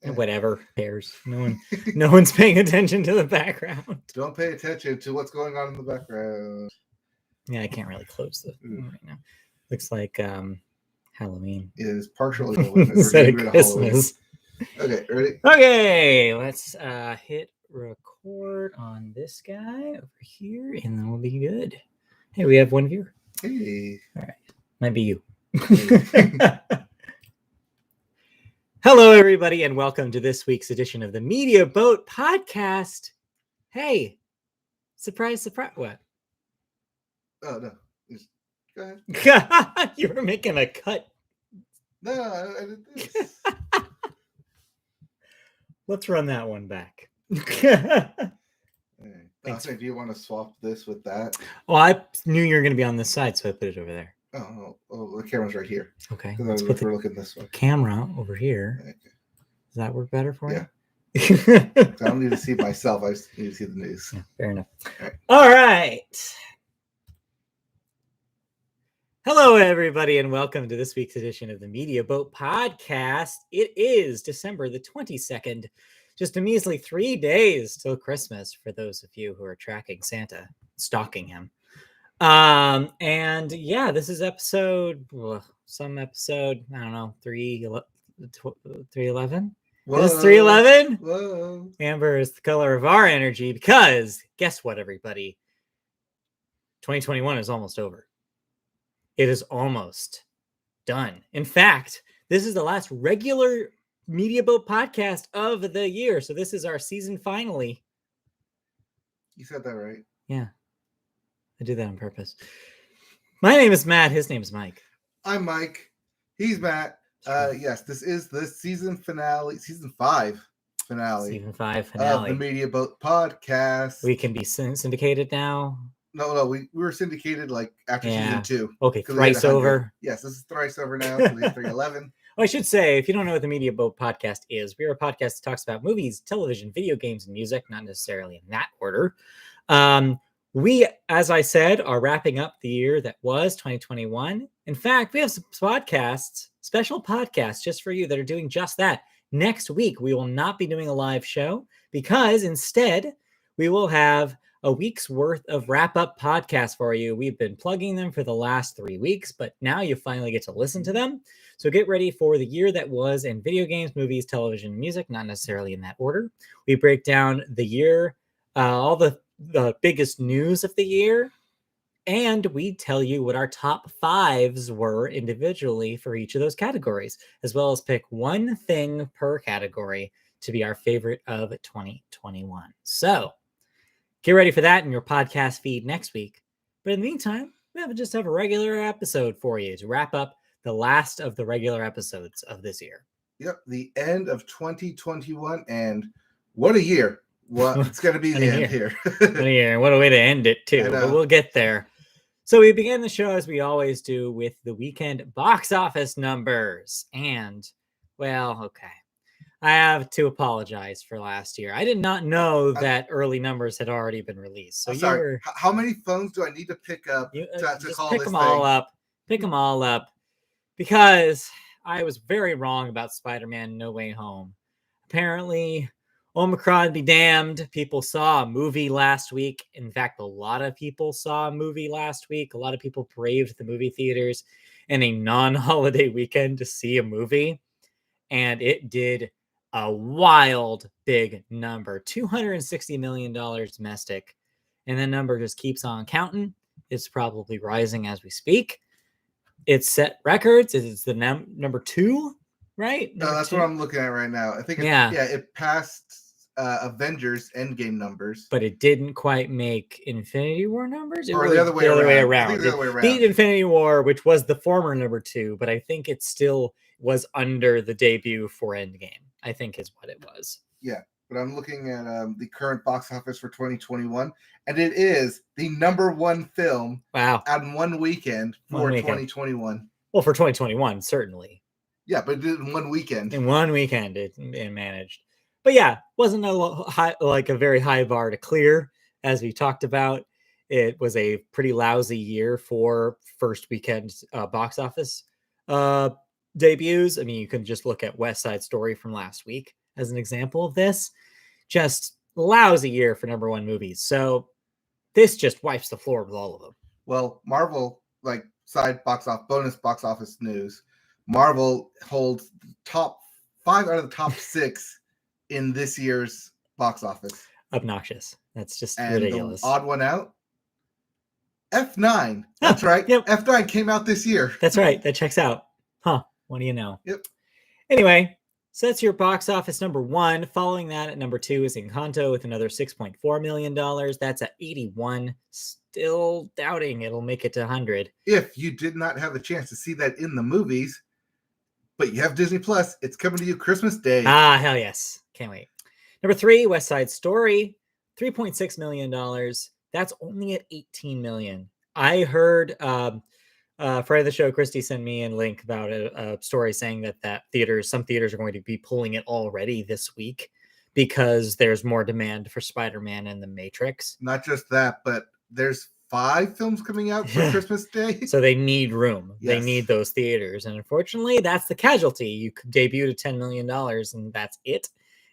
Whatever, cares. No one's paying attention to the background. Don't pay attention to what's going on in the background. Yeah, I can't really close the thing right now. Looks like Halloween. It is partially Halloween. Instead of Christmas. Okay, ready? Okay, let's hit record on this guy over here, and then we'll be good. Hey, we have one viewer. Hey. All right, might be you. Hello, everybody, and welcome to this week's edition of the Media Boat Podcast. Hey, surprise, surprise. What? Oh, no. Just go ahead. You were making a cut. No, I did this. Let's run that one back. Right. Do you want to swap this with that? Well, I knew you were going to be on this side, so I put it over there. Oh, the camera's right here. Okay. Let's put we're looking this way. Camera over here. Okay. Does that work better for you? Yeah. I don't need to see myself. I just need to see the news. Yeah, fair enough. All right. Hello, everybody, and welcome to this week's edition of the Media Boat Podcast. It is December the 22nd, just a measly 3 days till Christmas for those of you who are tracking Santa, stalking him. And yeah, this is episode, I don't know, 311? Is this 311? Whoa. Amber is the color of our energy because guess what, everybody? 2021 is almost over. It is almost done. In fact, this is the last regular Media Boat podcast of the year. So this is our season finale. You said that right. Yeah. I did that on purpose. My name is Matt. His name is Mike. I'm Mike. He's Matt. Yes, this is the season finale, season 5 finale. Season 5 finale. Of the Media Boat Podcast. We can be syndicated now. No, we were syndicated like after season 2. Okay, thrice over. Yes, this is thrice over now. So 311. Well, I should say, if you don't know what the Media Boat Podcast is, we're a podcast that talks about movies, television, video games, and music, not necessarily in that order. We, as I said, are wrapping up the year that was 2021. In fact, we have some podcasts, special podcasts just for you that are doing just that. Next week, we will not be doing a live show because instead we will have a week's worth of wrap-up podcasts for you. We've been plugging them for the last 3 weeks, but now you finally get to listen to them. So get ready for the year that was in video games, movies, television, music, not necessarily in that order. We break down the year, all the biggest news of the year, and we tell you what our top 5s were individually for each of those categories, as well as pick one thing per category to be our favorite of 2021. So get ready for that in your podcast feed next week. But in the meantime, we just have a regular episode for you to wrap up the last of the regular episodes of this year. Yep, the end of 2021, and what a year. Well, it's going to be the end here. What a year. What a way to end it, too. But we'll get there. So we begin the show, as we always do, with the weekend box office numbers. And, well, okay. I have to apologize for last year. I did not know that early numbers had already been released. So sorry. How many phones do I need to pick up to call pick this them thing? all up. Pick them all up. Because I was very wrong about Spider-Man No Way Home. Apparently, Omicron be damned. People saw a movie last week. In fact, a lot of people saw a movie last week. A lot of people braved the movie theaters in a non-holiday weekend to see a movie. And it did a wild big number. $260 million domestic. And the number just keeps on counting. It's probably rising as we speak. It's set records. It's the number 2, right? No, that's 2? what I'm looking at right now. I think it passed Avengers Endgame numbers. But it didn't quite make Infinity War numbers? Or the other way around. It beat Infinity War, which was the former number 2, but I think it still was under the debut for Endgame, I think is what it was. Yeah, but I'm looking at the current box office for 2021, and it is the number 1 film on one weekend for 2021. Well, for 2021, certainly. Yeah, but it did in one weekend. In one weekend, it managed. But yeah, wasn't a very high bar to clear, as we talked about. It was a pretty lousy year for first weekend box office debuts. I mean, you can just look at West Side Story from last week. as an example of this. Just lousy year for number one movies. So this just wipes the floor with all of them. Well, Marvel, like bonus box office news, Marvel holds top 5 out of the top 6 in this year's box office. Obnoxious. That's just and ridiculous. The odd one out, F9. That's right. Yep. F9 came out this year. That's right. That checks out. Huh. What do you know? Yep. Anyway, so that's your box office number 1. Following that at number 2 is Encanto with another $6.4 million. That's at 81. Still doubting it'll make it to 100. If you did not have the chance to see that in the movies, but you have Disney Plus, it's coming to you Christmas Day. Ah, hell yes. Can't wait. Number 3, West Side Story, $3.6 million. That's only at 18 million. I heard friend of the show, Christy, sent me a link about a story saying that some theaters are going to be pulling it already this week because there's more demand for Spider-Man and The Matrix. Not just that, but there's 5 films coming out for Christmas Day. So they need room. Yes. They need those theaters. And unfortunately, that's the casualty. You debut at $10 million and that's it.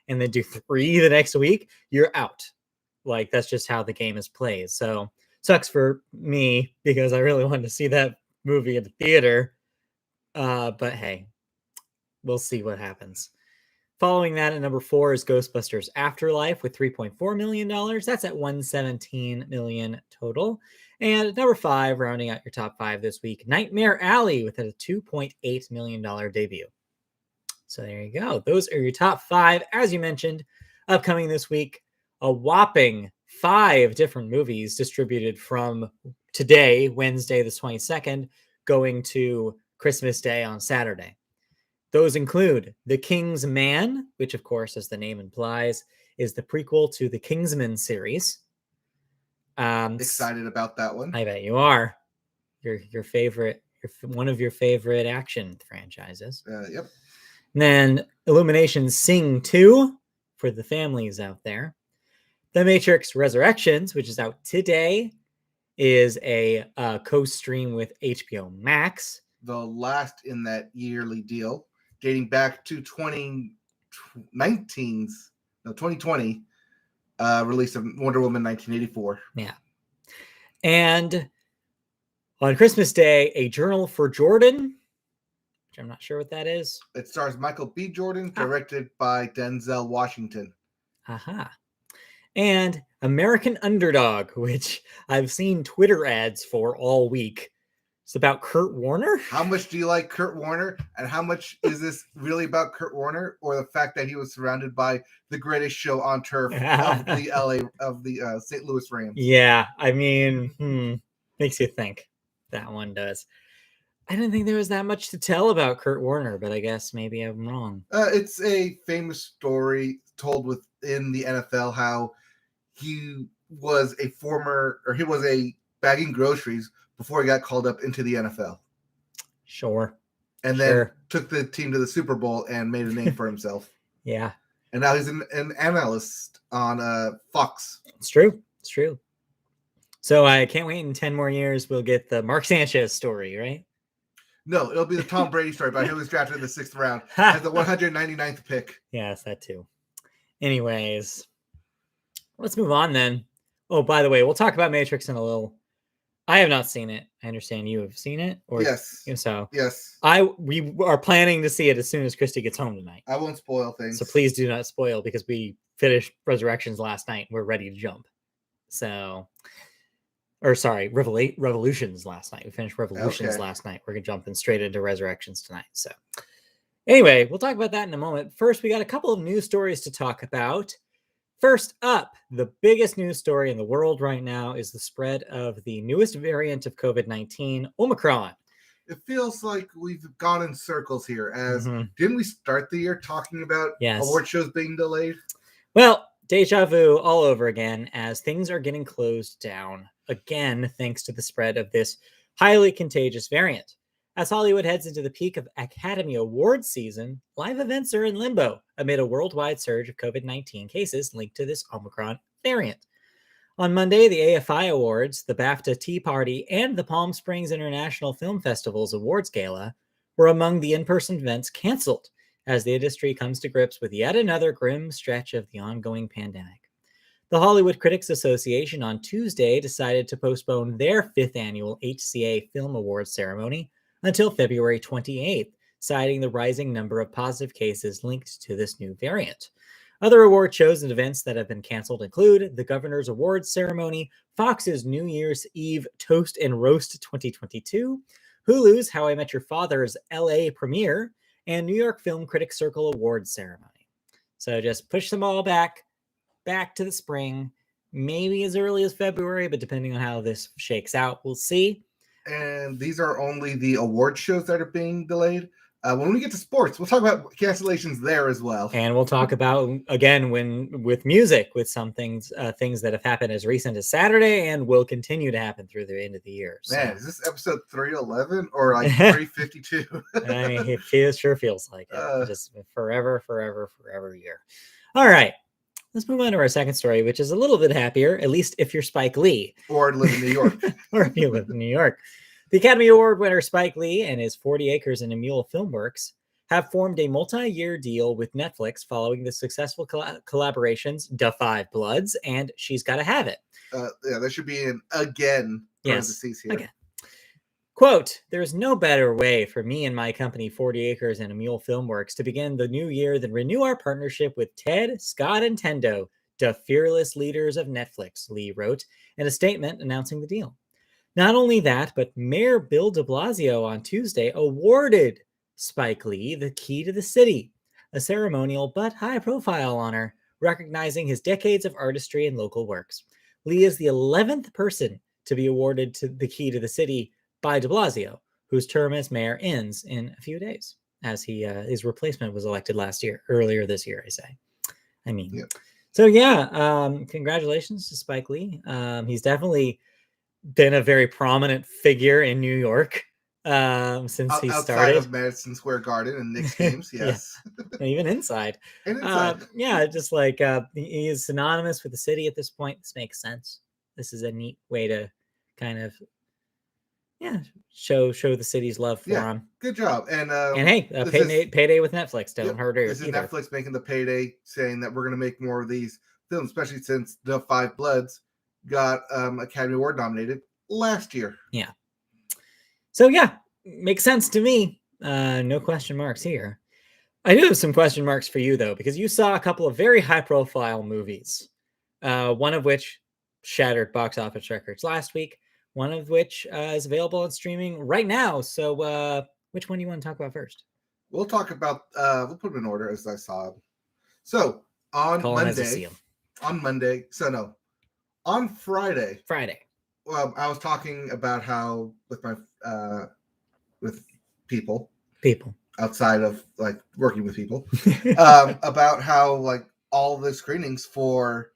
And then do 3 the next week, you're out. Like, that's just how the game is played. So sucks for me because I really wanted to see that movie in the theater. But hey, we'll see what happens. Following that at number 4 is Ghostbusters Afterlife with $3.4 million. That's at $117 million total. And number 5, rounding out your top 5 this week, Nightmare Alley with a $2.8 million debut. So there you go. Those are your top 5, as you mentioned, upcoming this week. A whopping 5 different movies distributed from today, Wednesday the 22nd, going to Christmas Day on Saturday. Those include The King's Man, which, of course, as the name implies, is the prequel to the Kingsman series. Excited about that one. I bet you are. Your favorite, one of your favorite action franchises. Yep. And then Illumination's Sing 2 for the families out there. The Matrix Resurrections, which is out today, is a co-stream with HBO Max. The last in that yearly deal, dating back to 2020 release of Wonder Woman 1984. Yeah. And on Christmas Day, A Journal for Jordan, which I'm not sure what that is. It stars Michael B. Jordan, directed by Denzel Washington. Aha. And American Underdog, which I've seen Twitter ads for all week. It's about Kurt Warner. How much do you like Kurt Warner? And how much is this really about Kurt Warner, or the fact that he was surrounded by the greatest show on turf of the St. Louis Rams? Yeah, I mean, makes you think. That one does. I didn't think there was that much to tell about Kurt Warner, but I guess maybe I'm wrong. It's a famous story told within the NFL how he was bagging groceries before he got called up into the NFL. Sure. And then took the team to the Super Bowl and made a name for himself. Yeah. And now he's an analyst on Fox. It's true. It's true. So I can't wait in 10 more years. We'll get the Mark Sanchez story, right? No, it'll be the Tom Brady story, but he was drafted in the 6th round as the 199th pick. Yes, that too. Anyways, let's move on then. Oh, by the way, we'll talk about Matrix in a little. I have not seen it. I understand you have seen it. Or yes. So yes. We are planning to see it as soon as Christy gets home tonight. I won't spoil things. So please do not spoil because we finished Resurrections last night. We're ready to jump. Revolutions last night. We finished Revolutions last night. We're jumping straight into Resurrections tonight. So anyway, we'll talk about that in a moment. First, we got a couple of news stories to talk about. First up, the biggest news story in the world right now is the spread of the newest variant of COVID-19, Omicron. It feels like we've gone in circles here. Didn't we start the year talking about award shows being delayed? Well, deja vu all over again as things are getting closed down again thanks to the spread of this highly contagious variant. As Hollywood heads into the peak of Academy Awards season, live events are in limbo amid a worldwide surge of COVID-19 cases linked to this Omicron variant. On Monday, the AFI Awards, the BAFTA Tea Party, and the Palm Springs International Film Festival's Awards Gala were among the in-person events canceled as the industry comes to grips with yet another grim stretch of the ongoing pandemic. The Hollywood Critics Association on Tuesday decided to postpone their 5th annual HCA Film Awards ceremony until February 28th, citing the rising number of positive cases linked to this new variant. Other award shows and events that have been canceled include the Governor's Awards Ceremony, Fox's New Year's Eve Toast and Roast 2022, Hulu's How I Met Your Father's LA premiere, and New York Film Critics Circle Awards Ceremony. So just push them all back to the spring, maybe as early as February, but depending on how this shakes out, we'll see. And these are only the award shows that are being delayed. When we get to sports, we'll talk about cancellations there as well. And we'll talk about, again, with music, with some things that have happened as recent as Saturday and will continue to happen through the end of the year. So. Man, is this episode 311 or like 352? I mean, it sure feels like it. Just forever year. All right. Let's move on to our second story, which is a little bit happier, at least if you're Spike Lee. Or live in New York. Or if you live in New York. The Academy Award winner Spike Lee and his 40 Acres and a Mule Filmworks have formed a multi-year deal with Netflix following the successful collaborations Da 5 Bloods and She's Gotta Have It. Yeah, there should be an again parentheses here. Again. Quote, there's no better way for me and my company, 40 Acres and a Mule Filmworks, to begin the new year than renew our partnership with Ted, Scott, and Tendo, the fearless leaders of Netflix, Lee wrote in a statement announcing the deal. Not only that, but Mayor Bill de Blasio on Tuesday awarded Spike Lee the Key to the City, a ceremonial but high-profile honor recognizing his decades of artistry and local works. Lee is the 11th person to be awarded the Key to the City by de Blasio, whose term as mayor ends in a few days, as his replacement was elected earlier this year, I say. I mean, yep. So yeah, congratulations to Spike Lee. He's definitely been a very prominent figure in New York since he started. Outside of Madison Square Garden and Knicks games, yes. Yeah. Even inside. And inside. Yeah, just like he is synonymous with the city at this point. This makes sense. This is a neat way to kind of show the city's love for him. Good job. And hey, payday with Netflix. Don't hurt her. This is Netflix making the payday, saying that we're going to make more of these films, especially since Da 5 Bloods got Academy Award nominated last year. Yeah. So yeah, makes sense to me. No question marks here. I do have some question marks for you though, because you saw a couple of very high-profile movies. One of which shattered box office records last week. One of which is available on streaming right now. So which one do you want to talk about first? We'll talk about, we'll put them in order as I saw them. So on Friday. Well, I was talking about how with my, with people outside of like working with people, about how like all the screenings for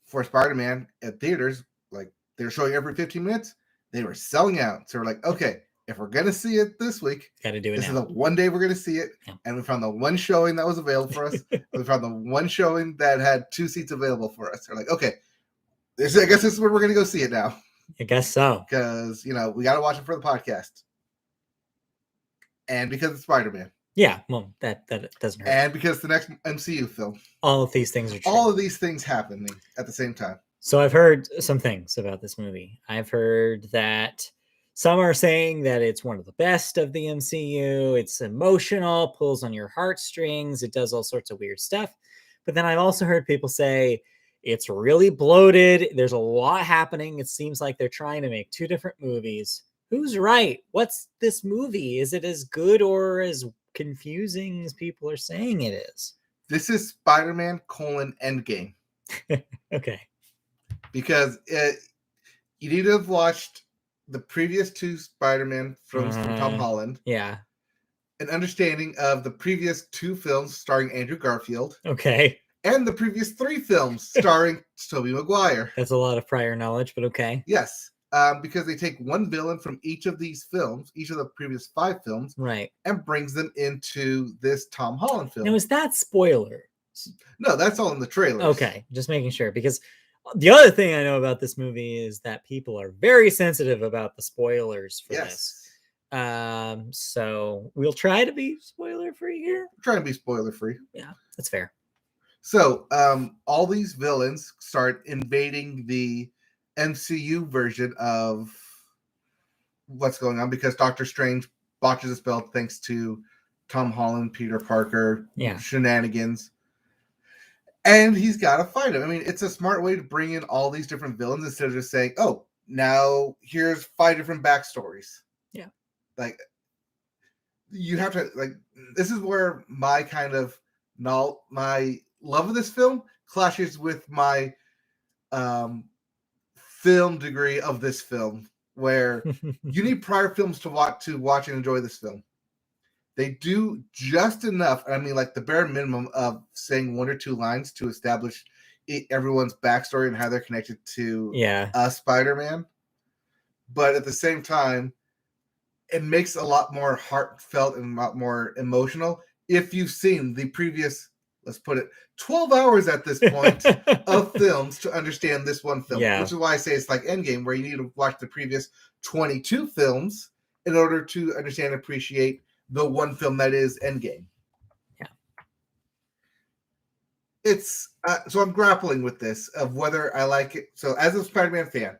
Spider-Man at theaters, like, they were showing every 15 minutes. They were selling out. So we're like, okay, if we're going to see it this week, gotta do it. This is the one day we're going to see it. Yeah. And we found the one showing that was available for us. We found the one showing that had 2 seats available for us. We're like, okay, I guess this is where we're going to go see it now. I guess so. Because, we got to watch it for the podcast. And because it's Spider-Man. Yeah, well, that doesn't hurt. And because the next MCU film. All of these things are true. All of these things happening at the same time. So I've heard some things about this movie. I've heard that some are saying that it's one of the best of the MCU. It's emotional, pulls on your heartstrings. It does all sorts of weird stuff. But then I've also heard people say it's really bloated. There's a lot happening. It seems like they're trying to make 2 different movies. Who's right? What's this movie? Is it as good or as confusing as people are saying it is? This is Spider-Man : Endgame. Okay. Because you need to have watched the previous 2 Spider-Man films from Tom Holland. Yeah. An understanding of the previous 2 films starring Andrew Garfield. Okay. And the previous 3 films starring Tobey Maguire. That's a lot of prior knowledge, but okay. Yes. Because they take one villain from each of these films, each of the previous 5 films. Right. And brings them into this Tom Holland film. Now, is that spoiler? No, that's all in the trailers. Okay. Just making sure, because the other thing I know about this movie is that people are very sensitive about the spoilers for this. So we'll try to be spoiler free here. Try to be spoiler free. Yeah, that's fair. So all these villains start invading the MCU version of what's going on because Doctor Strange botches a spell thanks to Tom Holland, Peter Parker, shenanigans. And he's got to fight him. I mean, it's a smart way to bring in all these different villains instead of just saying, oh, now here's 5 different backstories. Yeah. Like, you have to, like, this is where my kind of, my love of this film clashes with my film degree of this film, where you need prior films to watch and enjoy this film. They do just enough. I mean, like the bare minimum of saying 1 or 2 lines to establish everyone's backstory and how they're connected to Spider-Man. But at the same time, it makes a lot more heartfelt and a lot more emotional if you've seen the previous, let's put it, 12 hours at this point of films to understand this one film. Yeah. Which is why I say it's like Endgame, where you need to watch the previous 22 films in order to understand and appreciate the one film that is Endgame. Yeah. It's so I'm grappling with this of whether I like it. So as a Spider-Man fan,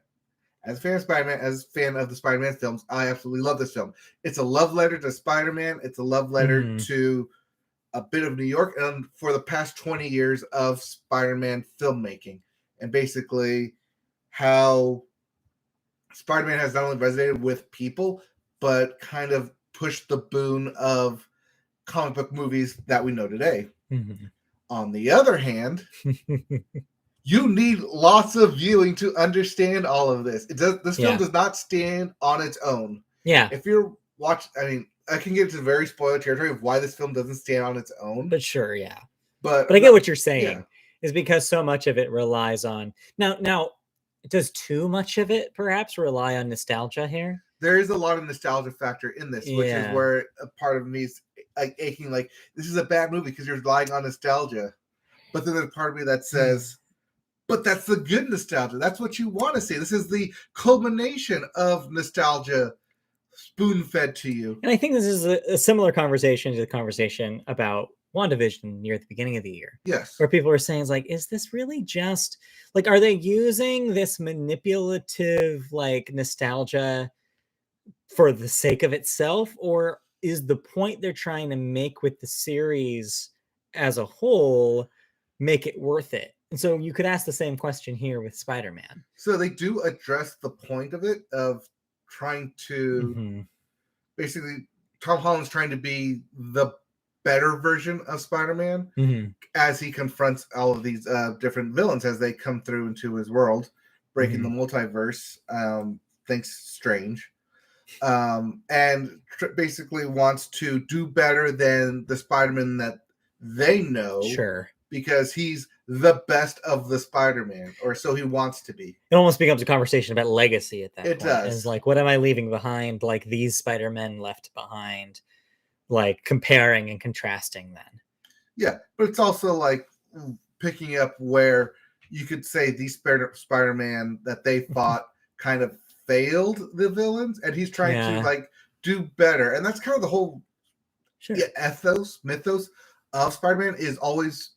as a fan of Spider-Man, as a fan of the Spider-Man films, I absolutely love this film. It's a love letter to Spider-Man. It's a love letter to a bit of New York and for the past 20 years of Spider-Man filmmaking. And basically how Spider-Man has not only resonated with people, but kind of pushed the boon of comic book movies that we know today. Mm-hmm. On the other hand, you need lots of viewing to understand all of this. This film does not stand on its own. Yeah. If you're watching, I mean, I can get into very spoiler territory of why this film doesn't stand on its own. But sure, yeah. But I get what you're saying, is because so much of it relies on now. Does too much of it perhaps rely on nostalgia here? There is a lot of nostalgia factor in this, which is where a part of me is like aching, like this is a bad movie because you're relying on nostalgia. But then there's a part of me that says, but that's the good nostalgia. That's what you want to see. This is the culmination of nostalgia spoon-fed to you. And I think this is a similar conversation to the conversation about WandaVision near the beginning of the year. Yes. Where people were saying, like, is this really just, like, are they using this manipulative, like, nostalgia for the sake of itself? Or is the point they're trying to make with the series as a whole make it worth it? And so you could ask the same question here with Spider-Man. So they do address the point of it, of trying to basically, Tom Holland's trying to be the better version of Spider-Man as he confronts all of these different villains as they come through into his world, breaking the multiverse, thanks Strange, and basically wants to do better than the Spider-Man that they know. Sure. Because he's the best of the Spider-Man, or so he wants to be. It almost becomes a conversation about legacy at that point. It does. It's like, what am I leaving behind? Like these Spider-Men left behind, like comparing and contrasting then. Yeah, but it's also like picking up where you could say these Spider-Man that they fought kind of failed the villains, and he's trying to like do better. And that's kind of the whole mythos of Spider-Man is always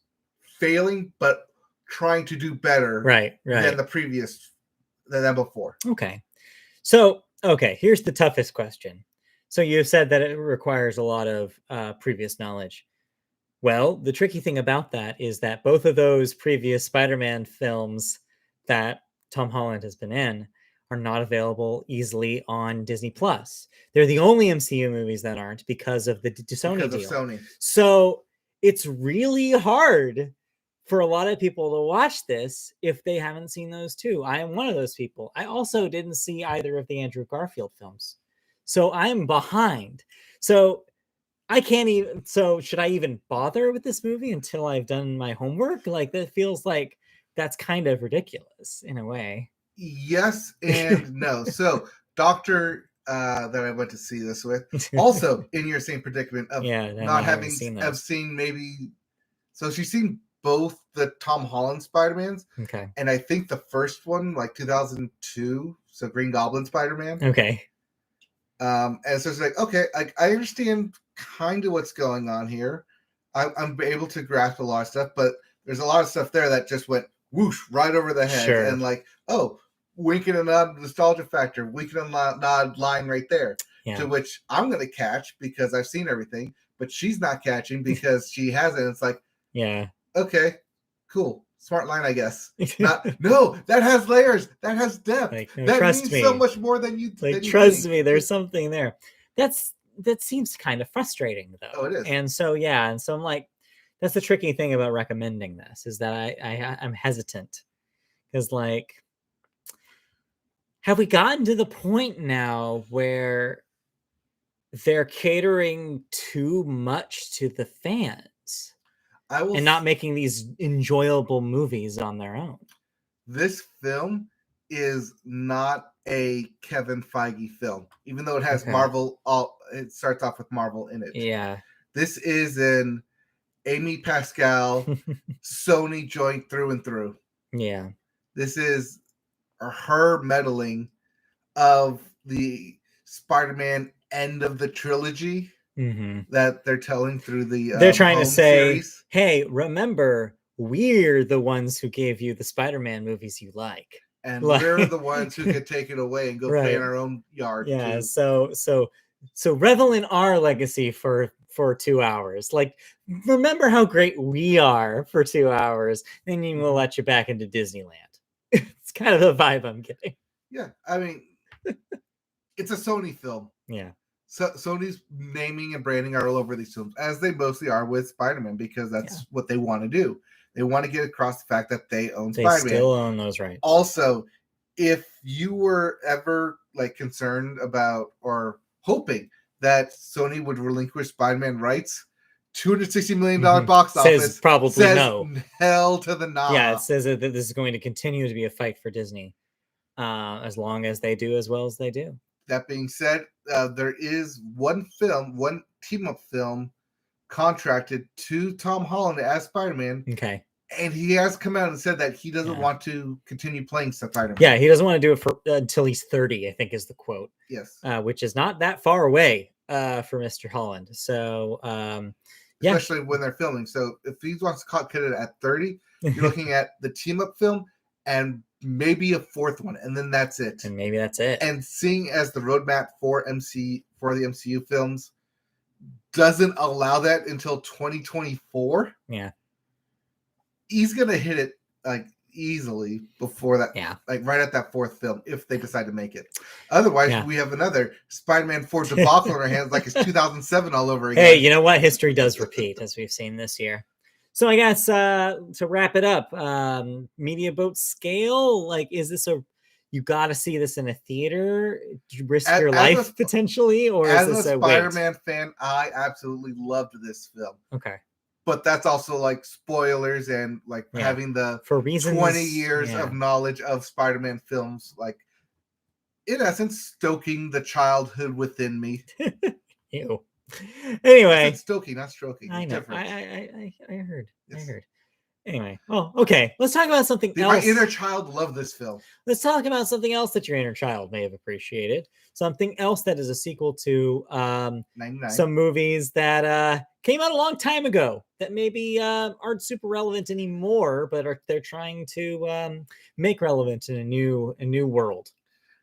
failing, but trying to do better than the previous, than before. Okay. So, here's the toughest question. So you've said that it requires a lot of previous knowledge. Well, the tricky thing about that is that both of those previous Spider-Man films that Tom Holland has been in are not available easily on Disney Plus. They're the only MCU movies that aren't because of the Sony deal. So it's really hard for a lot of people to watch this if they haven't seen those two. I am one of those people. I also didn't see either of the Andrew Garfield films. So I'm behind. So I can't even, so should I even bother with this movie until I've done my homework? Like that feels like that's kind of ridiculous in a way. Yes and no. So Dr. That I went to see this with, also in your same predicament of not having seen maybe, so she's seen both the Tom Holland Spider-Mans. Okay. And I think the first one, like 2002, so Green Goblin Spider-Man. Okay. And so it's like, okay, I understand kind of what's going on here. I'm able to grasp a lot of stuff, but there's a lot of stuff there that just went whoosh right over the head. Sure. And like, oh, winking and nod, nostalgia factor, winking and nod line right there. Yeah. To which I'm going to catch because I've seen everything, but she's not catching because she hasn't. It's like, yeah, okay, cool. Smart line, I guess. No, that has layers. That has depth. Like, no, that trust means me. So much more than you. Like, than you trust think. me, there's something there. That seems kind of frustrating, though. Oh, it is. And so I'm like, that's the tricky thing about recommending this is that I'm hesitant because, like, have we gotten to the point now where they're catering too much to the fans and not making these enjoyable movies on their own? This film is not a Kevin Feige film, even though it has Marvel. It starts off with Marvel in it. Yeah. This is an Amy Pascal Sony joint through and through. Yeah. This is her meddling of the Spider-Man end of the trilogy that they're telling through the they're trying to say, series. Hey, remember, we're the ones who gave you the Spider-Man movies you like. And we're the ones who could take it away and go play in our own yard. Yeah, too. So revel in our legacy for 2 hours. Like, remember how great we are for 2 hours, then we'll let you back into Disneyland. It's kind of the vibe I'm getting. Yeah, I mean, it's a Sony film. Yeah. So Sony's naming and branding are all over these films, as they mostly are with Spider-Man, because that's what they want to do. They want to get across the fact that they own Spider-Man. They still own those rights. Also, if you were ever like concerned about or hoping that Sony would relinquish Spider-Man rights, $260 million box office says probably no. Hell to the no. Yeah, it says that this is going to continue to be a fight for Disney, as long as they do as well as they do. That being said, there is one team-up film contracted to Tom Holland as Spider-Man. Okay. And he has come out and said that he doesn't want to continue playing Spider-Man. Yeah, he doesn't want to do it for until he's 30, I think is the quote. Yes. Which is not that far away for Mr. Holland. So, especially when they're filming. So if he wants to cut it at 30, you're looking at the team-up film and maybe a fourth one, and then that's it. And maybe that's it. And seeing as the roadmap for the MCU films doesn't allow that until 2024. Yeah. He's gonna hit it like easily before that. Yeah. Like right at that fourth film, if they decide to make it. Otherwise, we have another Spider-Man 4 debacle in our hands, like it's 2007 all over again. Hey, you know what? History does repeat, as we've seen this year. So I guess to wrap it up, media boat scale, like, is this you got to see this in a theater, risk your life potentially, or is this a Spider-Man fan? I absolutely loved this film. Okay, but that's also like spoilers and like having the for reasons 20 years of knowledge of Spider-Man films, like in essence, stoking the childhood within me. Ew. Anyway, stoking, not stroking. I know. I heard. Yes. I heard. Anyway, okay. Let's talk about something else. My inner child loved this film. Let's talk about something else that your inner child may have appreciated. Something else that is a sequel to some movies that came out a long time ago that maybe aren't super relevant anymore, but they're trying to make relevant in a new world.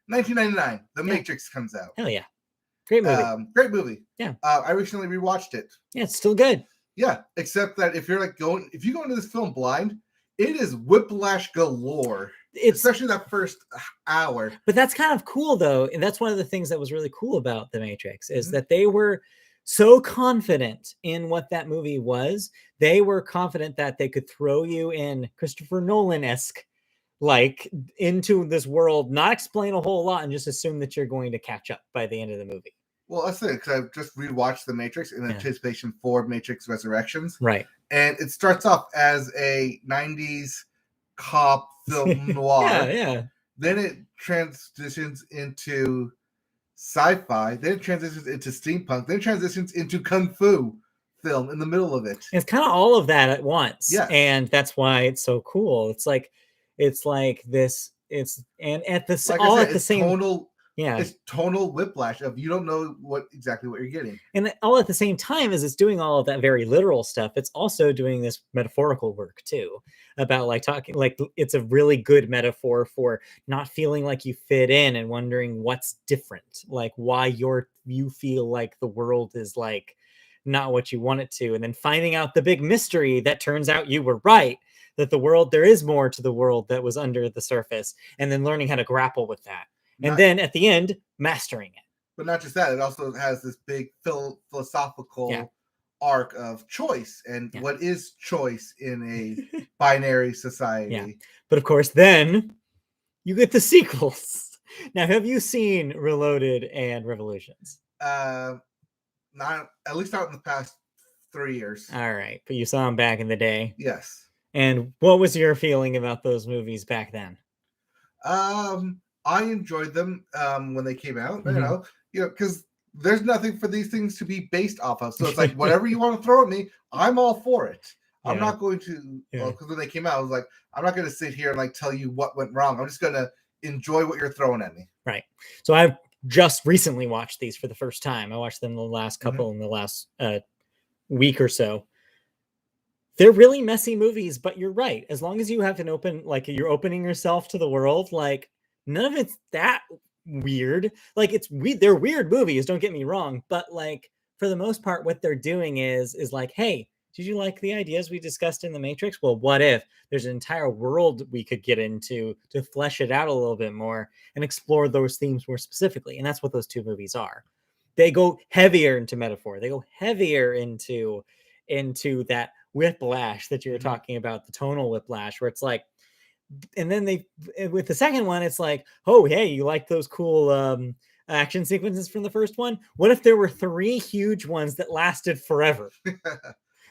1999, The Matrix comes out. Hell yeah. Great movie. Great movie. Yeah. I recently rewatched it. Yeah, it's still good. Yeah, except that if you go into this film blind, it is whiplash galore. Especially that first hour. But that's kind of cool, though. And that's one of the things that was really cool about The Matrix is that they were so confident in what that movie was. They were confident that they could throw you in Christopher Nolan-esque, like, into this world, not explain a whole lot, and just assume that you're going to catch up by the end of the movie. Well, that's it, because I've just rewatched The Matrix in anticipation for Matrix Resurrections. Right. And it starts off as a 90s cop film noir. Yeah. Then it transitions into sci-fi. Then it transitions into steampunk. Then it transitions into kung fu film in the middle of it. It's kind of all of that at once. Yeah. And that's why it's so cool. It's like this. It's and at the like all at the same. Tonal. Yeah. It's tonal whiplash of you don't know exactly what you're getting. And all at the same time as it's doing all of that very literal stuff, it's also doing this metaphorical work too, about like talking, like it's a really good metaphor for not feeling like you fit in and wondering what's different, like why you feel like the world is like not what you want it to, and then finding out the big mystery that turns out you were right, that there is more to the world that was under the surface, and then learning how to grapple with that. And then at the end, mastering it. But not just that, it also has this big philosophical arc of choice and what is choice in a binary society. Yeah. But of course, then you get the sequels. Now, have you seen Reloaded and Revolutions? Not at least not in the past 3 years. All right, but you saw them back in the day. Yes. And what was your feeling about those movies back then? I enjoyed them when they came out. Mm-hmm. Because there's nothing for these things to be based off of. So it's like whatever you want to throw at me, I'm all for it. Yeah. I'm not going to. Because when they came out, I was like, I'm not going to sit here and like tell you what went wrong. I'm just going to enjoy what you're throwing at me. Right. So I've just recently watched these for the first time. I watched them the last couple in the last week or so. They're really messy movies, but you're right. As long as you have an open, like you're opening yourself to the world, like none of it's that weird. Like they're weird movies, don't get me wrong, but like for the most part, what they're doing is like, hey, did you like the ideas we discussed in The Matrix? Well, what if there's an entire world we could get into to flesh it out a little bit more and explore those themes more specifically? And that's what those two movies are. They go heavier into metaphor. They go heavier into that whiplash that you were talking about, the tonal whiplash, where it's like, and then with the second one, it's like, oh, hey, you like those cool action sequences from the first one? What if there were 3 huge ones that lasted forever?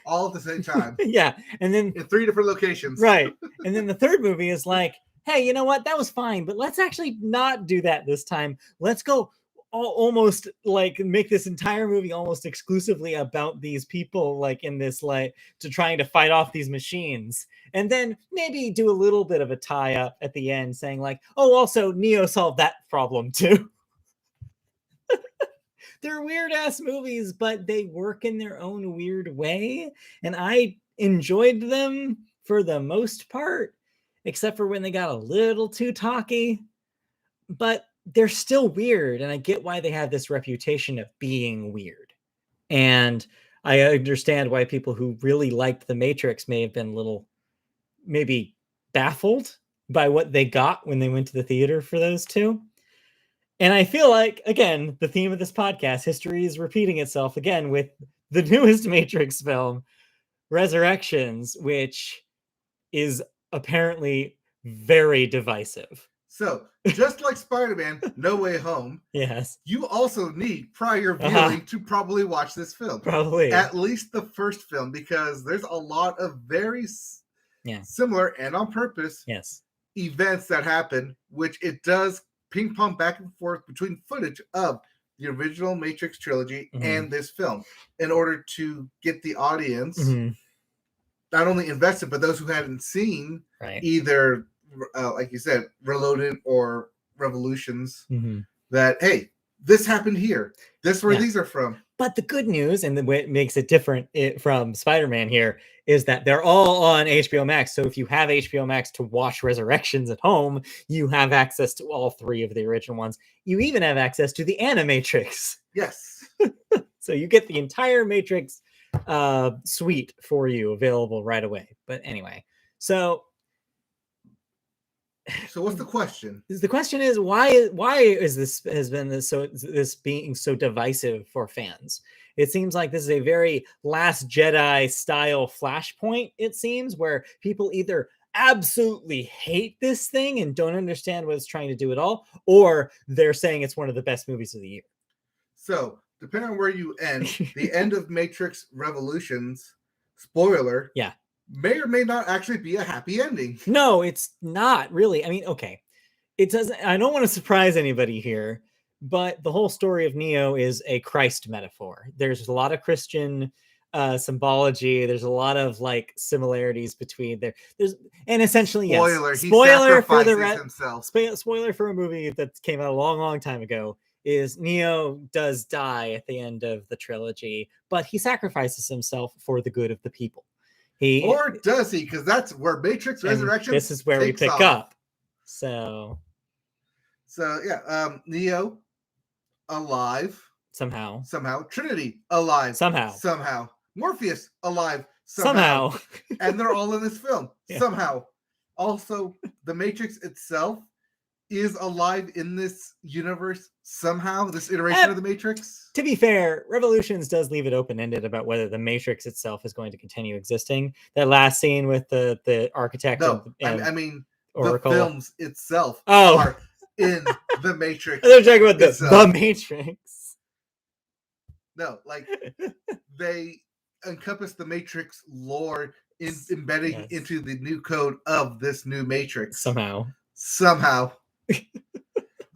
All at the same time. Yeah. And then in 3 different locations. Right. And then the third movie is like, hey, you know what? That was fine, but let's actually not do that this time. Let's go almost like make this entire movie almost exclusively about these people, like in this, like to trying to fight off these machines, and then maybe do a little bit of a tie up at the end saying like, oh, also Neo solved that problem too. They're weird ass movies, but they work in their own weird way, and I enjoyed them for the most part, except for when they got a little too talky. But they're still weird, and I get why they have this reputation of being weird. And I understand why people who really liked The Matrix may have been a little maybe baffled by what they got when they went to the theater for those two. And I feel like, again, the theme of this podcast, history is repeating itself again with the newest Matrix film, Resurrections, which is apparently very divisive. So, just like Spider-Man, No Way Home, yes, you also need prior viewing to probably watch this film. Probably. At least the first film, because there's a lot of very similar and on purpose events that happen, which it does ping pong back and forth between footage of the original Matrix trilogy and this film in order to get the audience not only invested, but those who hadn't seen either, like you said, Reloaded or Revolutions, that, hey, this happened here. This is where these are from. But the good news, and the way it makes it different from Spider-Man here, is that they're all on HBO Max. So if you have HBO Max to watch Resurrections at home, you have access to all 3 of the original ones. You even have access to the Animatrix. Yes. So you get the entire Matrix suite for you available right away. But anyway, so what's the question? The question is why is this being so divisive for fans? It seems like this is a very Last Jedi style flashpoint, it seems, where people either absolutely hate this thing and don't understand what it's trying to do at all, or they're saying it's one of the best movies of the year. So, depending on where you end, the end of Matrix Revolutions, spoiler, may or may not actually be a happy ending. No, it's not really. I mean, okay. It doesn't, I don't want to surprise anybody here, but the whole story of Neo is a Christ metaphor. There's a lot of Christian symbology. There's a lot of like similarities between there's and essentially spoiler, yes, spoiler for himself. Spoiler for a movie that came out a long time ago is Neo does die at the end of the trilogy, but he sacrifices himself for the good of the people. Or does he? Because that's where Matrix Resurrection. This is where we pick up. So yeah, Neo alive somehow. Trinity alive somehow. Morpheus alive somehow. And they're all in this film somehow. Also, the Matrix itself is alive in this universe somehow, this iteration of the Matrix. To be fair, Revolutions does leave it open-ended about whether the Matrix itself is going to continue existing. That last scene with the architect and I mean Oracle. The films itself are in the Matrix. They're talking about the Matrix. No, like they encompass the Matrix lore embedding into the new code of this new Matrix. Somehow.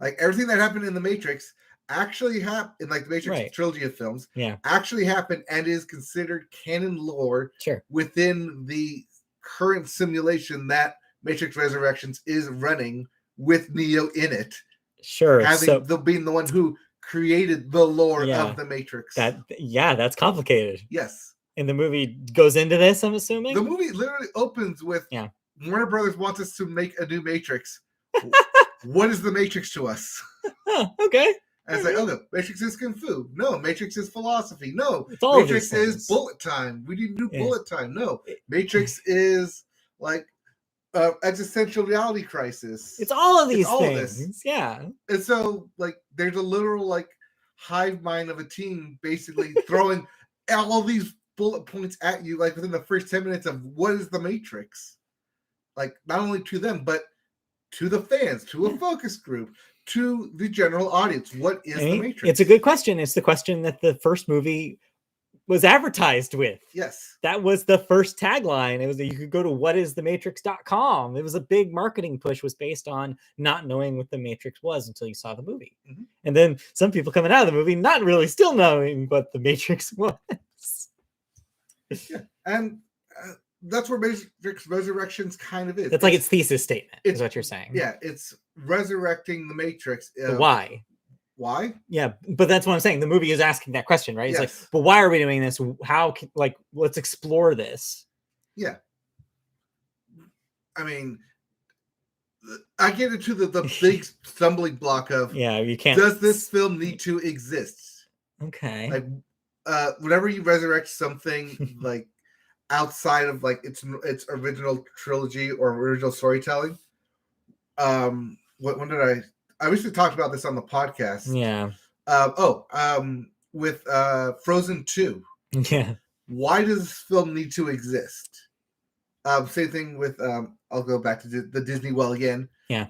Like everything that happened in the Matrix actually happened in like the Matrix trilogy of films. Actually happened and is considered canon lore within the current simulation that Matrix Resurrections is running with Neo in it. Being the one who created the lore of the Matrix. That's complicated. Yes. And the movie goes into this, I'm assuming? The movie literally opens with Warner Brothers wants us to make a new Matrix. What is the Matrix to us? Okay. And it's like, okay, Matrix is Kung Fu. No, Matrix is philosophy. No, Matrix is bullet time. We need to do bullet time. No, Matrix is like existential reality crisis. It's all of these things. Yeah. And so, like, there's a literal, like, hive mind of a team basically throwing all these bullet points at you, like, within the first 10 minutes of what is the Matrix? Like, not only to them, but to the fans, to a focus group, to the general audience. What is the Matrix? It's a good question. It's the question that the first movie was advertised with. Yes. That was the first tagline. It was that you could go to whatisthematrix.com. It was a big marketing push, was based on not knowing what the Matrix was until you saw the movie. Mm-hmm. And then some people coming out of the movie not really still knowing what the Matrix was. Yeah. And that's where Matrix Resurrections kind of is. That's like its thesis statement, is what you're saying. Yeah, it's resurrecting the Matrix. Why? Why? Yeah, but that's what I'm saying. The movie is asking that question, right? It's like, but why are we doing this? How can, like, let's explore this. Yeah. I mean, I get into the big stumbling block of you can't. Does this film need to exist? Okay. Like, whenever you resurrect something like outside of like its original trilogy or original storytelling, when did I recently talked about this on the podcast. Yeah. With Frozen 2. Yeah. Why does this film need to exist? Same thing with I'll go back to the Disney well again. Yeah.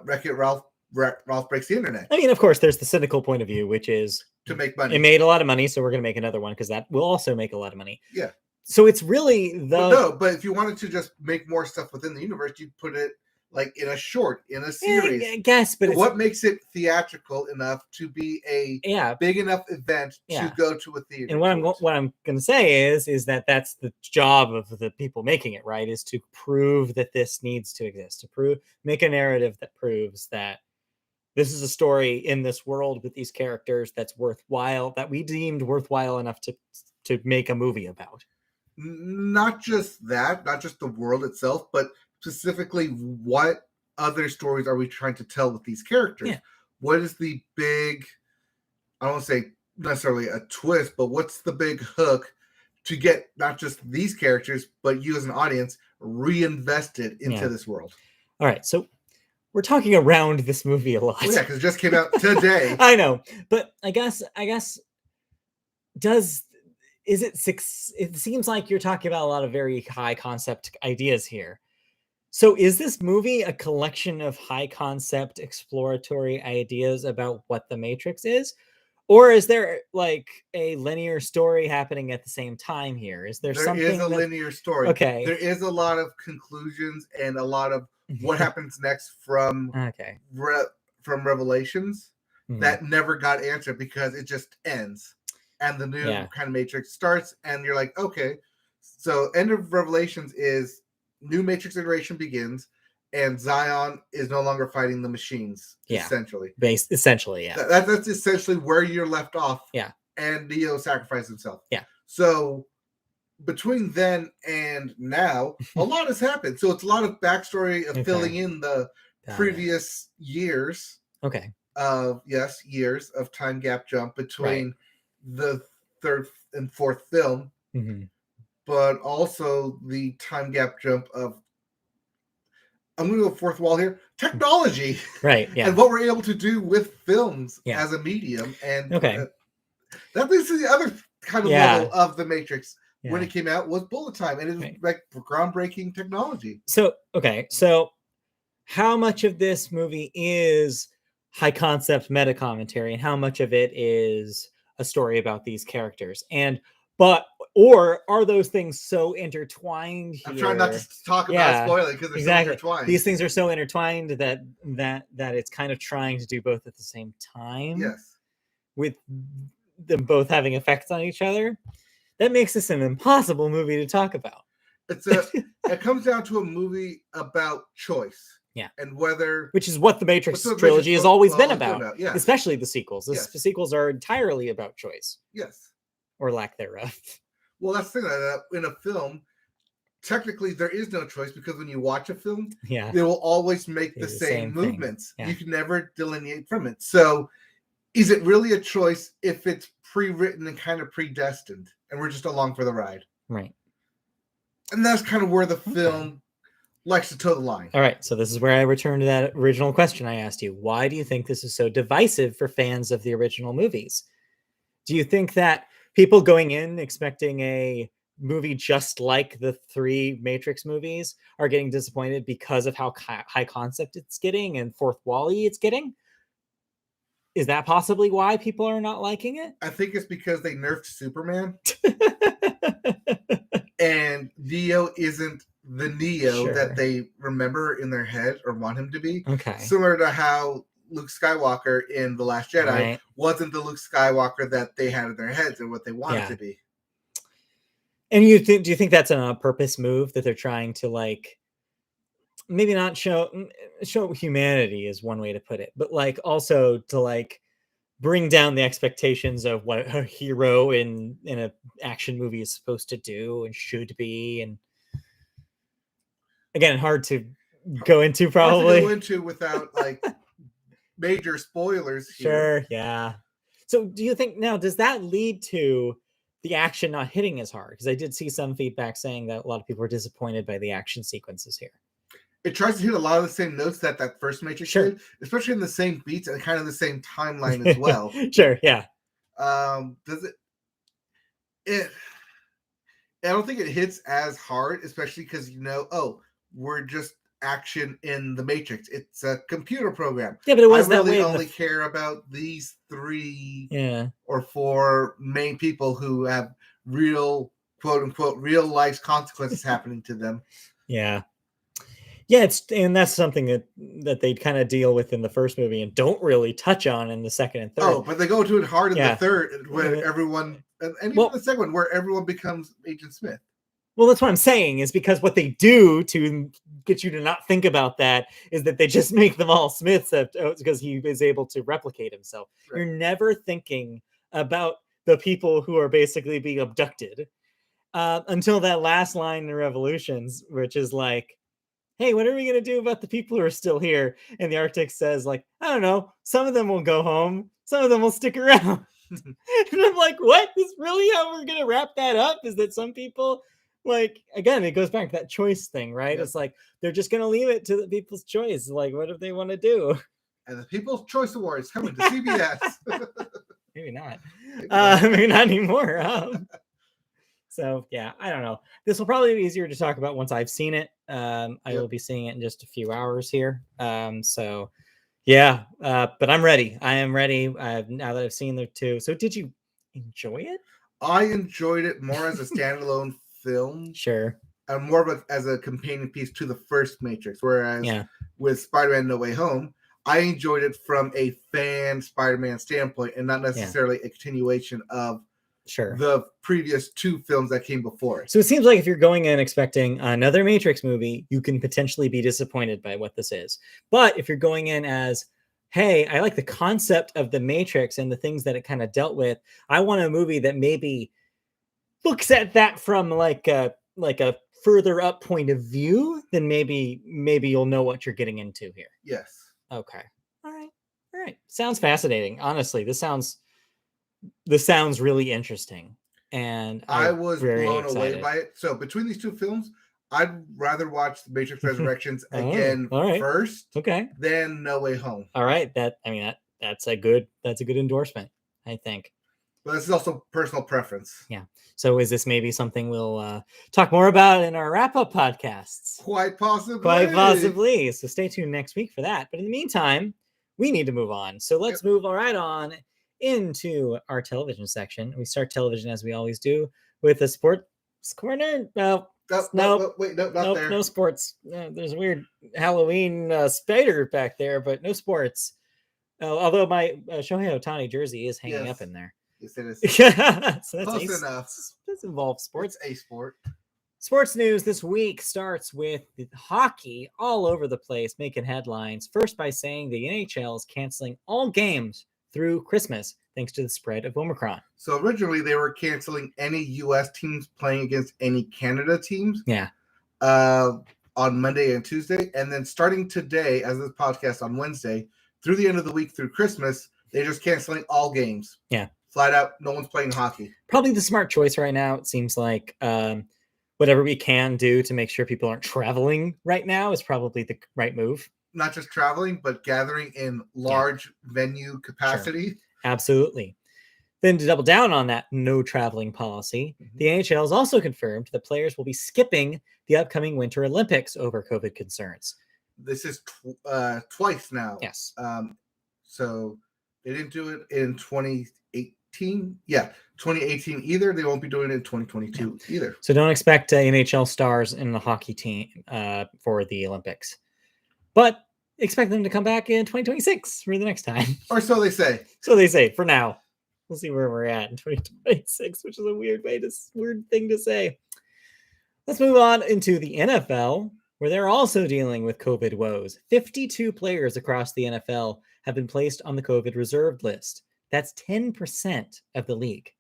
Wreck-It Ralph Breaks the Internet. I mean, of course, there's the cynical point of view, which is to make money. It made a lot of money, so we're going to make another one because that will also make a lot of money. Yeah. So it's really but if you wanted to just make more stuff within the universe, you'd put it like in a short, in a series. I guess, but what makes it theatrical enough to be a big enough event to go to a theater? And what I'm going to say is that that's the job of the people making it, right? Is to prove that this needs to exist, to make a narrative that proves that this is a story in this world with these characters that's worthwhile, that we deemed worthwhile enough to make a movie about. Not just that, not just the world itself, but specifically what other stories are we trying to tell with these characters? Yeah. What is the big, I don't want to say necessarily a twist, but what's the big hook to get not just these characters, but you as an audience reinvested into this world? All right. So we're talking around this movie a lot. Well, yeah, because it just came out today. I know. But I guess it seems like you're talking about a lot of very high concept ideas here. So is this movie a collection of high concept exploratory ideas about what the Matrix is? Or is there like a linear story happening at the same time here? There is a linear story. Okay. There is a lot of conclusions and a lot of what happens next from Revelations that never got answered because it just ends. and the new kind of Matrix starts, and you're like, okay. So end of Revelations is new Matrix iteration begins, and Zion is no longer fighting the machines. Essentially, essentially, yeah. That's essentially where you're left off. Yeah, and Neo sacrificed himself. Yeah. So between then and now, a lot has happened. So it's a lot of backstory of filling in the previous years. Okay. Years of time gap jump between the third and fourth film, but also the time gap jump of, I'm going to go fourth wall here, technology. Right, yeah. And what we're able to do with films as a medium. And that leads to the other kind of level of the Matrix. When it came out was bullet time, and it was like groundbreaking technology. So how much of this movie is high concept meta commentary, and how much of it is a story about these characters? Or are those things so intertwined here? I'm trying not to talk about spoiling because they're so intertwined. These things are so intertwined that it's kind of trying to do both at the same time. Yes. With them both having effects on each other. That makes this an impossible movie to talk about. It comes down to a movie about choice. Yeah. And which is what the Matrix trilogy has always been about. Yeah. Especially the sequels. The sequels are entirely about choice. Yes. Or lack thereof. Well, that's the thing. In a film, technically there is no choice, because when you watch a film, they will always make the same movements. You can never delineate from it. So is it really a choice if it's pre-written and kind of predestined, and we're just along for the ride? Right. And that's kind of where the film likes to toe the line. All right. So this is where I return to that original question I asked you. Why do you think this is so divisive for fans of the original movies? Do you think that people going in expecting a movie just like the 3 Matrix movies are getting disappointed because of how high concept it's getting and fourth wall-y it's getting? Is that possibly why people are not liking it? I think it's because they nerfed Superman. And Neo isn't the Neo that they remember in their head or want him to be. Okay. Similar to how Luke Skywalker in The Last Jedi wasn't the Luke Skywalker that they had in their heads or what they wanted to be. And do you think that's a purpose move that they're trying to, like, maybe not show humanity is one way to put it, but like also to like bring down the expectations of what a hero in an action movie is supposed to do and should be? And again, hard to go into without like major spoilers here. Sure, yeah. So do you think now, does that lead to the action not hitting as hard? Because I did see some feedback saying that a lot of people were disappointed by the action sequences here. It tries to hit a lot of the same notes that first Matrix did, especially in the same beats and kind of the same timeline as well. Sure, yeah. Does it? I don't think it hits as hard, especially because we're just action in the Matrix. It's a computer program. Yeah, but it was I that really way. Only care about these 3 or 4 main people who have real, quote unquote, real life consequences happening to them. Yeah. Yeah, and that's something that they kind of deal with in the first movie and don't really touch on in the second and third. Oh, but they go to it hard in the third, where everyone, and even the second one, where everyone becomes Agent Smith. Well, that's what I'm saying, is because what they do to get you to not think about that is that they just make them all Smiths because he is able to replicate himself. Right. You're never thinking about the people who are basically being abducted until that last line in Revolutions, which is like, hey, what are we going to do about the people who are still here? And the Arctic says, like, I don't know. Some of them will go home. Some of them will stick around. And I'm like, what? Is really how we're going to wrap that up? Is that some people, like, again, it goes back to that choice thing, right? Yep. It's like, they're just going to leave it to the people's choice. Like, what if they want to do? And the People's Choice Awards coming to CBS. Maybe not. Maybe not anymore. So, yeah, I don't know. This will probably be easier to talk about once I've seen it. I will be seeing it in just a few hours here. So, yeah, but I'm ready. I am ready now that I've seen the 2. So did you enjoy it? I enjoyed it more as a standalone film. Sure. And more as a companion piece to the first Matrix. Whereas with Spider-Man No Way Home, I enjoyed it from a fan Spider-Man standpoint and not necessarily a continuation of the previous 2 films that came before it. So it seems like if you're going in expecting another Matrix movie, you can potentially be disappointed by what this is. But if you're going in as, hey, I like the concept of the Matrix and the things that it kind of dealt with, I want a movie that maybe looks at that from like a further up point of view, then maybe you'll know what you're getting into here. Yes. Okay. All right. Sounds fascinating. Honestly, this sounds really interesting. And I was blown away by it. So between these 2 films, I'd rather watch The Matrix Resurrections again first, than No Way Home. All right. That's a good endorsement, I think. But this is also personal preference. Yeah. So is this maybe something we'll talk more about in our wrap-up podcasts? Quite possibly. So stay tuned next week for that. But in the meantime, we need to move on. So let's move right on into our television section. We start television as we always do with a sports corner. No, no sports. There's a weird Halloween spider back there, but no sports. Although my Shohei Ohtani jersey is hanging up in there. Yes, it is. So that's close enough. This involves sports. It's a sport. Sports news this week starts with hockey all over the place, making headlines. First by saying the NHL is canceling all games through Christmas, thanks to the spread of Omicron. So originally they were canceling any U.S. teams playing against any Canada teams. Yeah. On Monday and Tuesday. And then starting today, as this podcast on Wednesday, through the end of the week, through Christmas, they're just canceling all games. Yeah. Flat out, no one's playing hockey. Probably the smart choice right now. It seems like whatever we can do to make sure people aren't traveling right now is probably the right move. Not just traveling, but gathering in large venue capacity. Sure. Absolutely. Then to double down on that no traveling policy, the NHL has also confirmed that players will be skipping the upcoming Winter Olympics over COVID concerns. This is twice now. Yes. So they didn't do it in 2018. Yeah, 2018 either. They won't be doing it in 2022 either. So don't expect NHL stars in the hockey team for the Olympics. But expect them to come back in 2026 for the next time. Or so they say. So they say for now. We'll see where we're at in 2026, which is a weird thing to say. Let's move on into the NFL, where they're also dealing with COVID woes. 52 players across the NFL have been placed on the COVID reserved list. That's 10% of the league.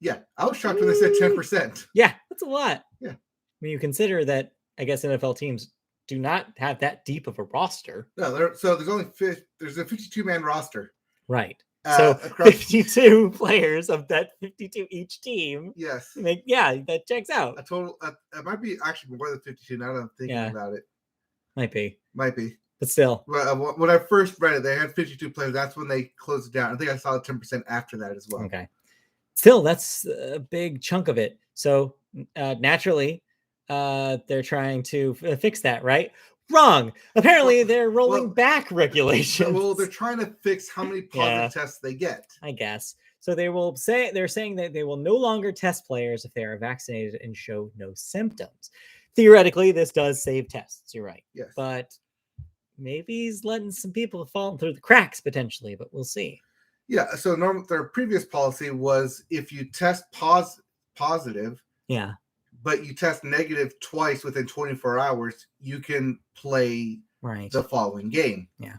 Yeah, I was shocked when they said 10%. Yeah, that's a lot. Yeah. When you consider that, I guess NFL teams do not have that deep of a roster. No, there's a 52-man roster. Right. So 52 players of that 52 each team. Yes. That checks out. A total. It might be actually more than 52 now that I'm thinking about it. Might be. But still. When I first read it, they had 52 players. That's when they closed it down. I think I saw 10% after that as well. Okay. Still, that's a big chunk of it. So naturally, they're trying to fix that, right? Wrong. Apparently, they're rolling back regulations. Well, they're trying to fix how many positive tests they get. I guess. So they're saying that they will no longer test players if they are vaccinated and show no symptoms. Theoretically, this does save tests. You're right. Yes. But maybe he's letting some people fall through the cracks potentially, but we'll see. Yeah. So their previous policy was if you test positive. Yeah. But you test negative twice within 24 hours, you can play the following game. Yeah.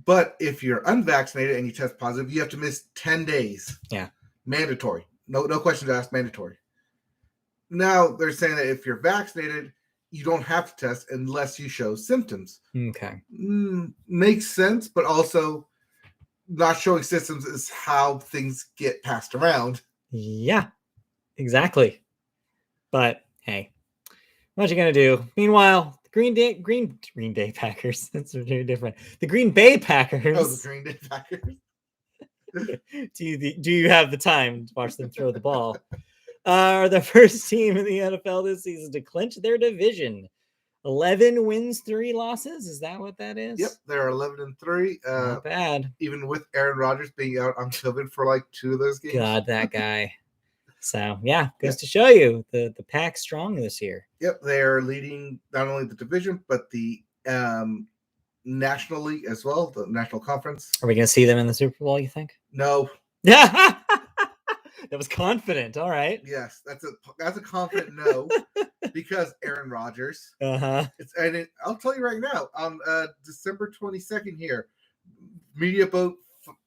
But if you're unvaccinated and you test positive, you have to miss 10 days. Yeah. Mandatory. No questions asked, mandatory. Now they're saying that if you're vaccinated, you don't have to test unless you show symptoms. Okay. Makes sense, but also not showing symptoms is how things get passed around. Yeah. Exactly. But hey, what you gonna do? Meanwhile, the Green Day Packers. That's very different. The Green Bay Packers. Oh, the Green Day Packers. Do you have the time to watch them throw the ball? Are the first team in the NFL this season to clinch their division. 11 wins, 3 losses. Is that what that is? Yep, they're 11-3. Not bad. Even with Aaron Rodgers being out on COVID for like 2 of those games. God, that guy. So, goes to show you the Pack's strong this year. Yep, they are leading not only the division, but the National League as well, the National Conference. Are we going to see them in the Super Bowl, you think? No. That was confident. All right. Yes, that's a confident no, because Aaron Rodgers. I'll tell you right now, on December 22nd here, Media Boat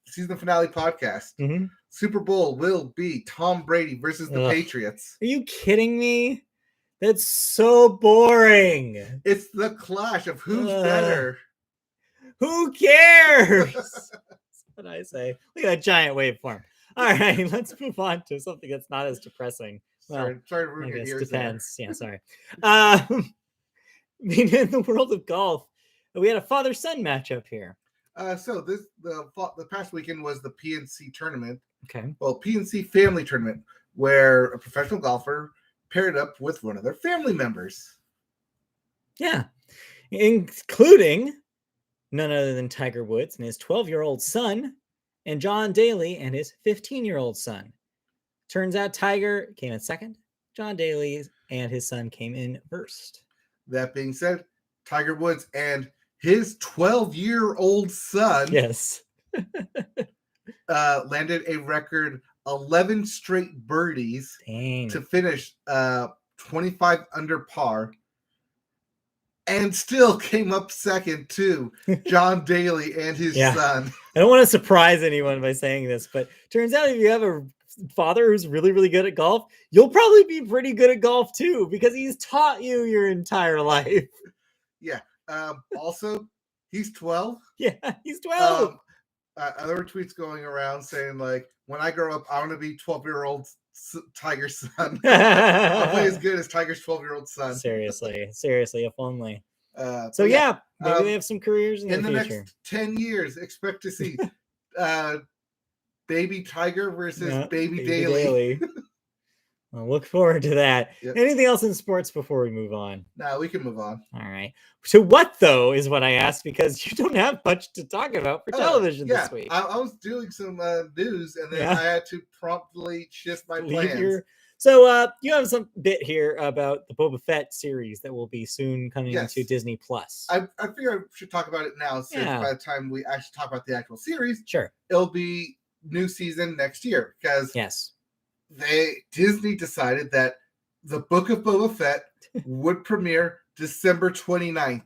season finale podcast. Super Bowl will be Tom Brady versus the Patriots. Are you kidding me? That's so boring. It's the clash of who's better. Who cares? That's what I say. Look at that giant waveform. All right, let's move on to something that's not as depressing. Well, sorry to ruin your ears. Depends. There. Yeah, sorry. In the world of golf, we had a father-son matchup here. So the past weekend was the PNC tournament. Okay. Well, PNC family tournament, where a professional golfer paired up with one of their family members. Yeah, including none other than Tiger Woods and his 12-year-old son, and John Daly and his 15-year-old son. Turns out Tiger came in second. John Daly and his son came in first. That being said, Tiger Woods and his 12-year-old son landed a record 11 straight birdies to finish 25 under par, and still came up second to John Daly and his son. I don't want to surprise anyone by saying this, but turns out if you have a father who's really, really good at golf, you'll probably be pretty good at golf too, because he's taught you your entire life. Yeah. Also, he's 12. Yeah, he's 12. There were tweets going around saying, like, when I grow up, I want to be 12-year-old Tiger's son. I'll play as good as Tiger's 12-year-old son. Seriously, if only. Maybe they have some careers in the future. Next 10 years, expect to see baby Tiger versus baby Daly. I'll look forward to that. Yep. Anything else in sports before we move on? No, we can move on. All right. So what, though, is what I asked, because you don't have much to talk about for television this week. I was doing some news, and then I had to promptly shift my plans. So you have some bit here about the Boba Fett series that will be soon coming to Disney Plus. I figure I should talk about it now, since by the time we actually talk about the actual series, sure, it'll be new season next year, because Disney decided that the Book of Boba Fett would premiere December 29th.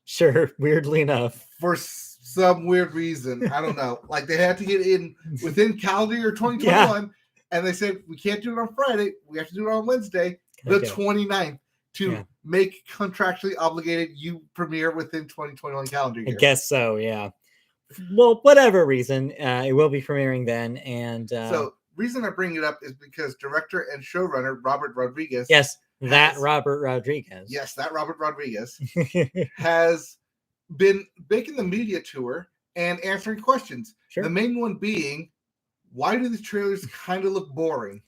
Sure, weirdly enough. For some weird reason. I don't know. Like, they had to get in within calendar year 2021, and they said, we can't do it on Friday. We have to do it on Wednesday, the 29th, to make contractually obligated you premiere within 2021 calendar year. I guess so, yeah. Well, whatever reason, it will be premiering then, and... reason I bring it up is because director and showrunner Robert Rodriguez. Yes, that Robert Rodriguez has been making the media tour and answering questions. Sure. The main one being, why do the trailers kind of look boring?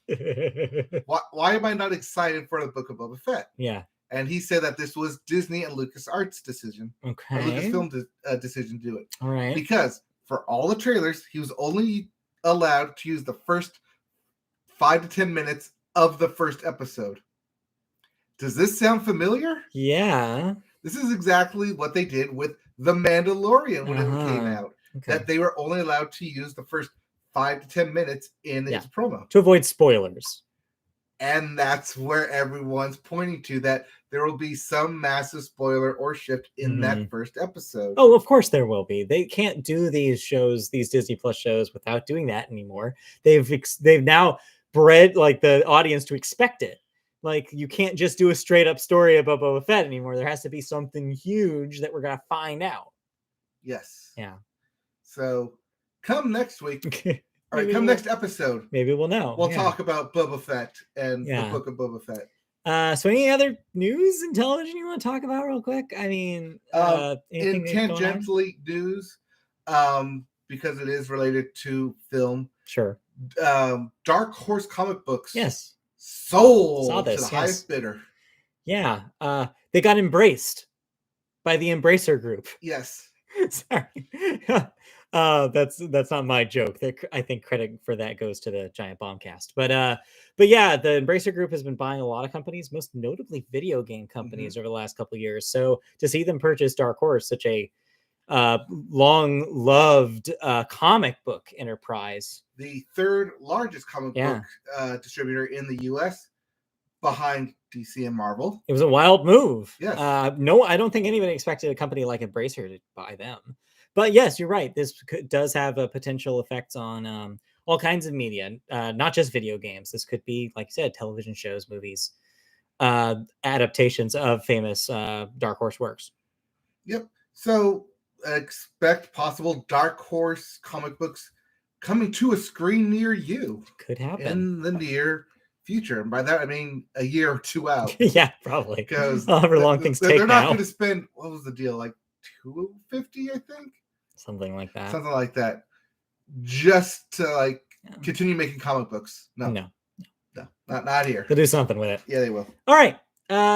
why am I not excited for the Book of Boba Fett? Yeah. And he said that this was Disney and LucasArts' decision. Okay. Or Lucasfilm decision to do it. All right. Because for all the trailers, he was only allowed to use the first 5 to 10 minutes of the first episode. Does this sound familiar? Yeah. This is exactly what they did with The Mandalorian when it came out. Okay. That they were only allowed to use the first 5 to 10 minutes in its promo. To avoid spoilers. And that's where everyone's pointing to, that there will be some massive spoiler or shift in that first episode. Oh, of course there will be. They can't do these shows, these Disney Plus shows, without doing that anymore. They've now bred like the audience to expect it. Like, you can't just do a straight up story about Boba Fett anymore. There has to be something huge that we're gonna find out. Yes. Yeah. So come next week. All right, next episode. Maybe we'll know. We'll talk about Boba Fett and the Book of Boba Fett. So any other news in television you want to talk about real quick? I mean, in tangentially news, because it is related to film. Sure. Dark Horse comic books. Yes. Sold to the highest bidder. Yeah. They got embraced by the Embracer Group. Yes. Sorry. That's not my joke. I think credit for that goes to the Giant Bombcast. But yeah, the Embracer Group has been buying a lot of companies, most notably video game companies over the last couple of years. So to see them purchase Dark Horse, such a long loved comic book enterprise. The third largest comic book distributor in the U.S. behind DC and Marvel. It was a wild move. Yes. No, I don't think anybody expected a company like Embracer to buy them. But yes, you're right. This does have a potential effects on all kinds of media, not just video games. This could be, like you said, television shows, movies, adaptations of famous Dark Horse works. Yep. So expect possible Dark Horse comic books coming to a screen near you. Could happen in the near future, and by that I mean a year or two out. Yeah, probably, because however long things take. They're not going to spend, what was the deal, like $250, I think, something like that, just to continue making comic books. No, not here. They'll do something with it. Yeah, they will. All right.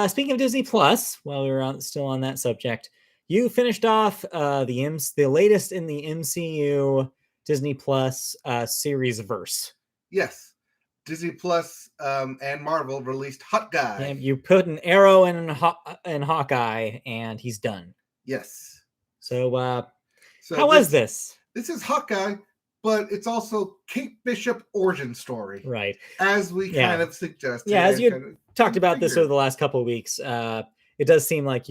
Speaking of Disney Plus, while we were still on that subject, you finished off the latest in the MCU Disney Plus series verse. Yes. Disney Plus and Marvel released Hawkeye. Yeah, you put an arrow in Hawkeye, and he's done. Yes. So how was this? This is Hawkeye, but it's also Kate Bishop origin story. Right. As we kind of suggested. Yeah, as you talked about this over the last couple of weeks, it does seem like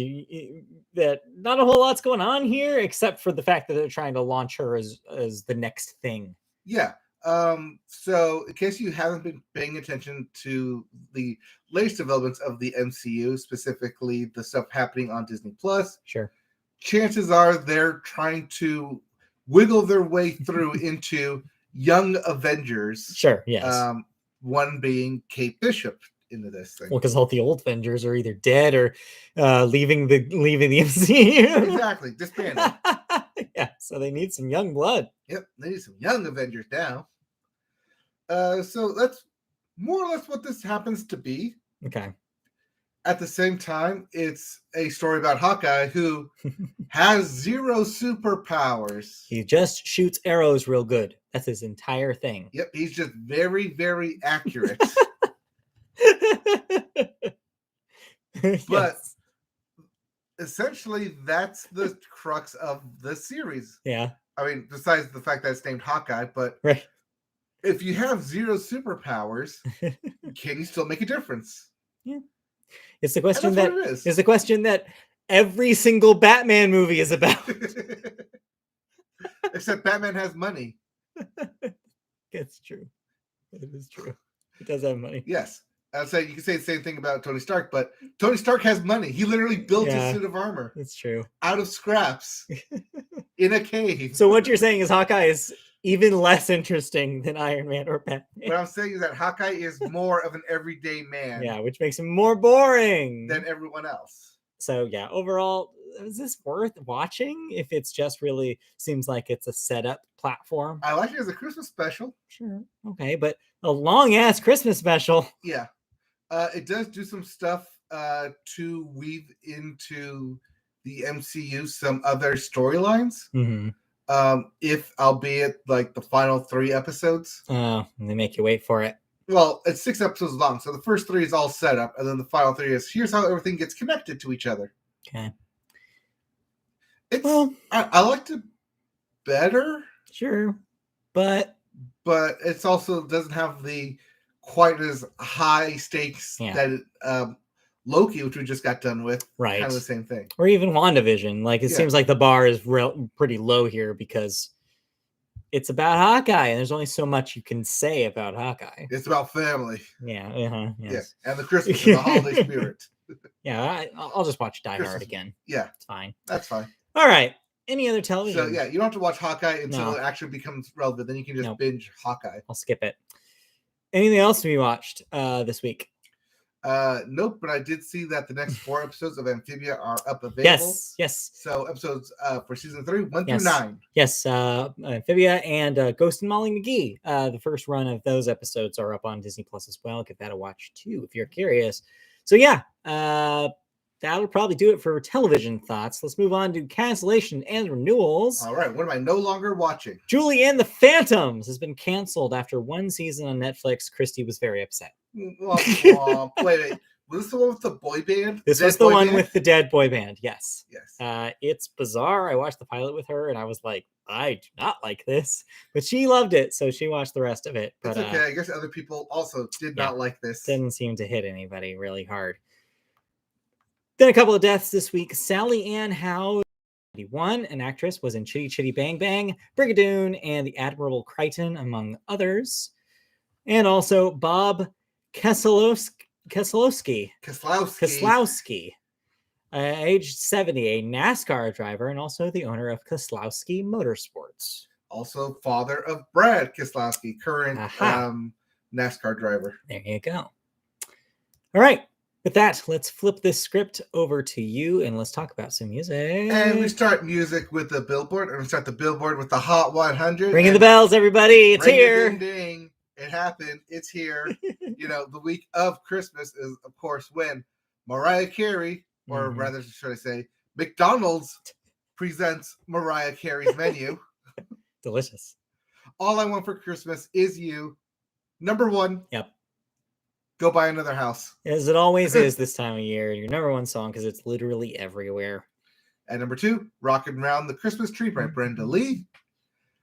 that not a whole lot's going on here, except for the fact that they're trying to launch her as the next thing. Yeah. So in case you haven't been paying attention to the latest developments of the MCU, specifically the stuff happening on Disney Plus, sure, chances are they're trying to wiggle their way through into Young Avengers. Sure, yes. One being Kate Bishop into this thing. Well, because all the old Avengers are either dead or leaving the MCU. Exactly, disbanded. Yeah, so they need some young blood. Yep, they need some young Avengers now. So that's more or less what this happens to be. Okay. At the same time, it's a story about Hawkeye who has zero superpowers. He just shoots arrows real good. That's his entire thing. Yep, he's just very, very accurate. But essentially, that's the crux of the series. Yeah. I mean, besides the fact that it's named Hawkeye, but right. If you have zero superpowers, can you still make a difference? Yeah. It's the question it's the question that every single Batman movie is about. Except Batman has money. It's true. It is true. He does have money. Yes. I'd say you can say the same thing about Tony Stark, but Tony Stark has money. He literally built his suit of armor. That's true. Out of scraps in a cave. So what you're saying is Hawkeye is even less interesting than Iron Man or Batman. What I'm saying is that Hawkeye is more of an everyday man. Yeah, which makes him more boring than everyone else. So yeah, overall, is this worth watching if it's just really seems like it's a setup platform? I like it as a Christmas special. Sure. Okay, but a long ass Christmas special. Yeah. It does do some stuff to weave into the MCU some other storylines. Mm-hmm. If albeit like the final 3 episodes. Oh, and they make you wait for it. Well, it's 6 episodes long, so the first 3 is all set up, and then the final 3 is here's how everything gets connected to each other. Okay. I liked it better. Sure, but it's also doesn't have the quite as high stakes that Loki, which we just got done with, right? Kind of the same thing. Or even WandaVision. Like it seems like the bar is pretty low here because it's about Hawkeye, and there's only so much you can say about Hawkeye. It's about family. Yeah. Yes. Yeah, and the Christmas and the holiday spirit. Yeah, I'll just watch Die Hard again. Yeah, it's fine. That's fine. All right. Any other television? So yeah, you don't have to watch Hawkeye until it actually becomes relevant. Then you can just binge Hawkeye. I'll skip it. Anything else we watched this week? Nope, but I did see that the next 4 episodes of Amphibia are up available. Yes. So episodes for season 3, 1 through 9. Yes, Amphibia and Ghost and Molly McGee. The first run of those episodes are up on Disney Plus as well. Give that a watch too if you're curious. So yeah, that'll probably do it for television thoughts. Let's move on to cancellation and renewals. All right, what am I no longer watching? Julie and the Phantoms has been canceled after 1 season on Netflix. Christy was very upset. Wait. Was this the one with the boy band? This was the one with the dead boy band. Yes. Yes. It's bizarre. I watched the pilot with her, and I was like, I do not like this, but she loved it, so she watched the rest of it. But it's okay. I guess other people also did not like this. Didn't seem to hit anybody really hard. Then a couple of deaths this week. Sally Ann Howe, 91, an actress, was in Chitty Chitty Bang Bang, Brigadoon, and The Admirable Crichton, among others. And also Bob Keselowski, aged 70, a NASCAR driver and also the owner of Keselowski Motorsports. Also father of Brad Keselowski, current NASCAR driver. There you go. All right. With that, let's flip this script over to you and let's talk about some music. And we start music with the Billboard. And we start the Billboard with the Hot 100. Ringing the bells, everybody. It's here. Ding, ding. It happened. It's here. The week of Christmas is, of course, when Mariah Carey, or rather, should I say, McDonald's presents Mariah Carey's menu. Delicious. All I Want for Christmas Is You. Number one. Yep. Go buy another house. As it always is this time of year. Your number one song, because it's literally everywhere. At number two, Rockin' Round the Christmas Tree by Brenda Lee.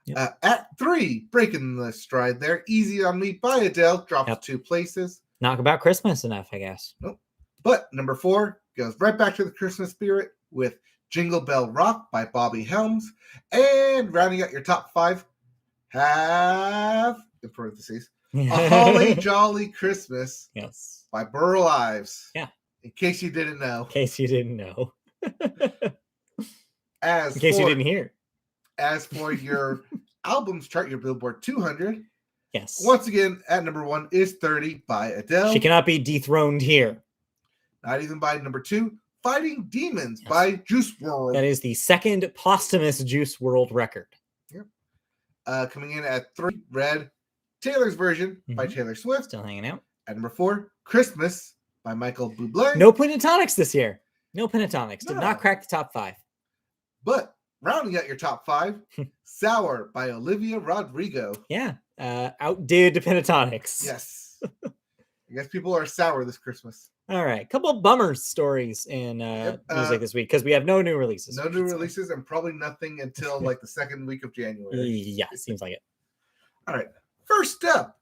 Yep. At three, breaking the stride there, Easy on Me by Adele drops 2 places. Not about Christmas enough, I guess. Nope. But number 4 goes right back to the Christmas spirit with Jingle Bell Rock by Bobby Helms. And rounding out your top 5, have, in parentheses, A Holly Jolly Christmas by Burl Ives. Yeah. In case you didn't know. In case you didn't know. You didn't hear. As for your albums chart, your Billboard 200. Yes. Once again, at number 1 is 30 by Adele. She cannot be dethroned here. Not even by number 2, Fighting Demons by Juice WRLD. That is the second posthumous Juice WRLD record. Yep. Coming in at 3, Red, Taylor's Version by Taylor Swift. Still hanging out. At number 4, Christmas by Michael Bublé. No Pentatonics this year. No Pentatonics. Did not crack the top 5. But rounding out your top 5, Sour by Olivia Rodrigo. Yeah. Outdid Pentatonics. Yes. I guess people are sour this Christmas. All right. Couple of bummer stories in music this week because we have no new releases. No new releases and probably nothing until like the second week of January. Yeah, seems like it. All right. First up,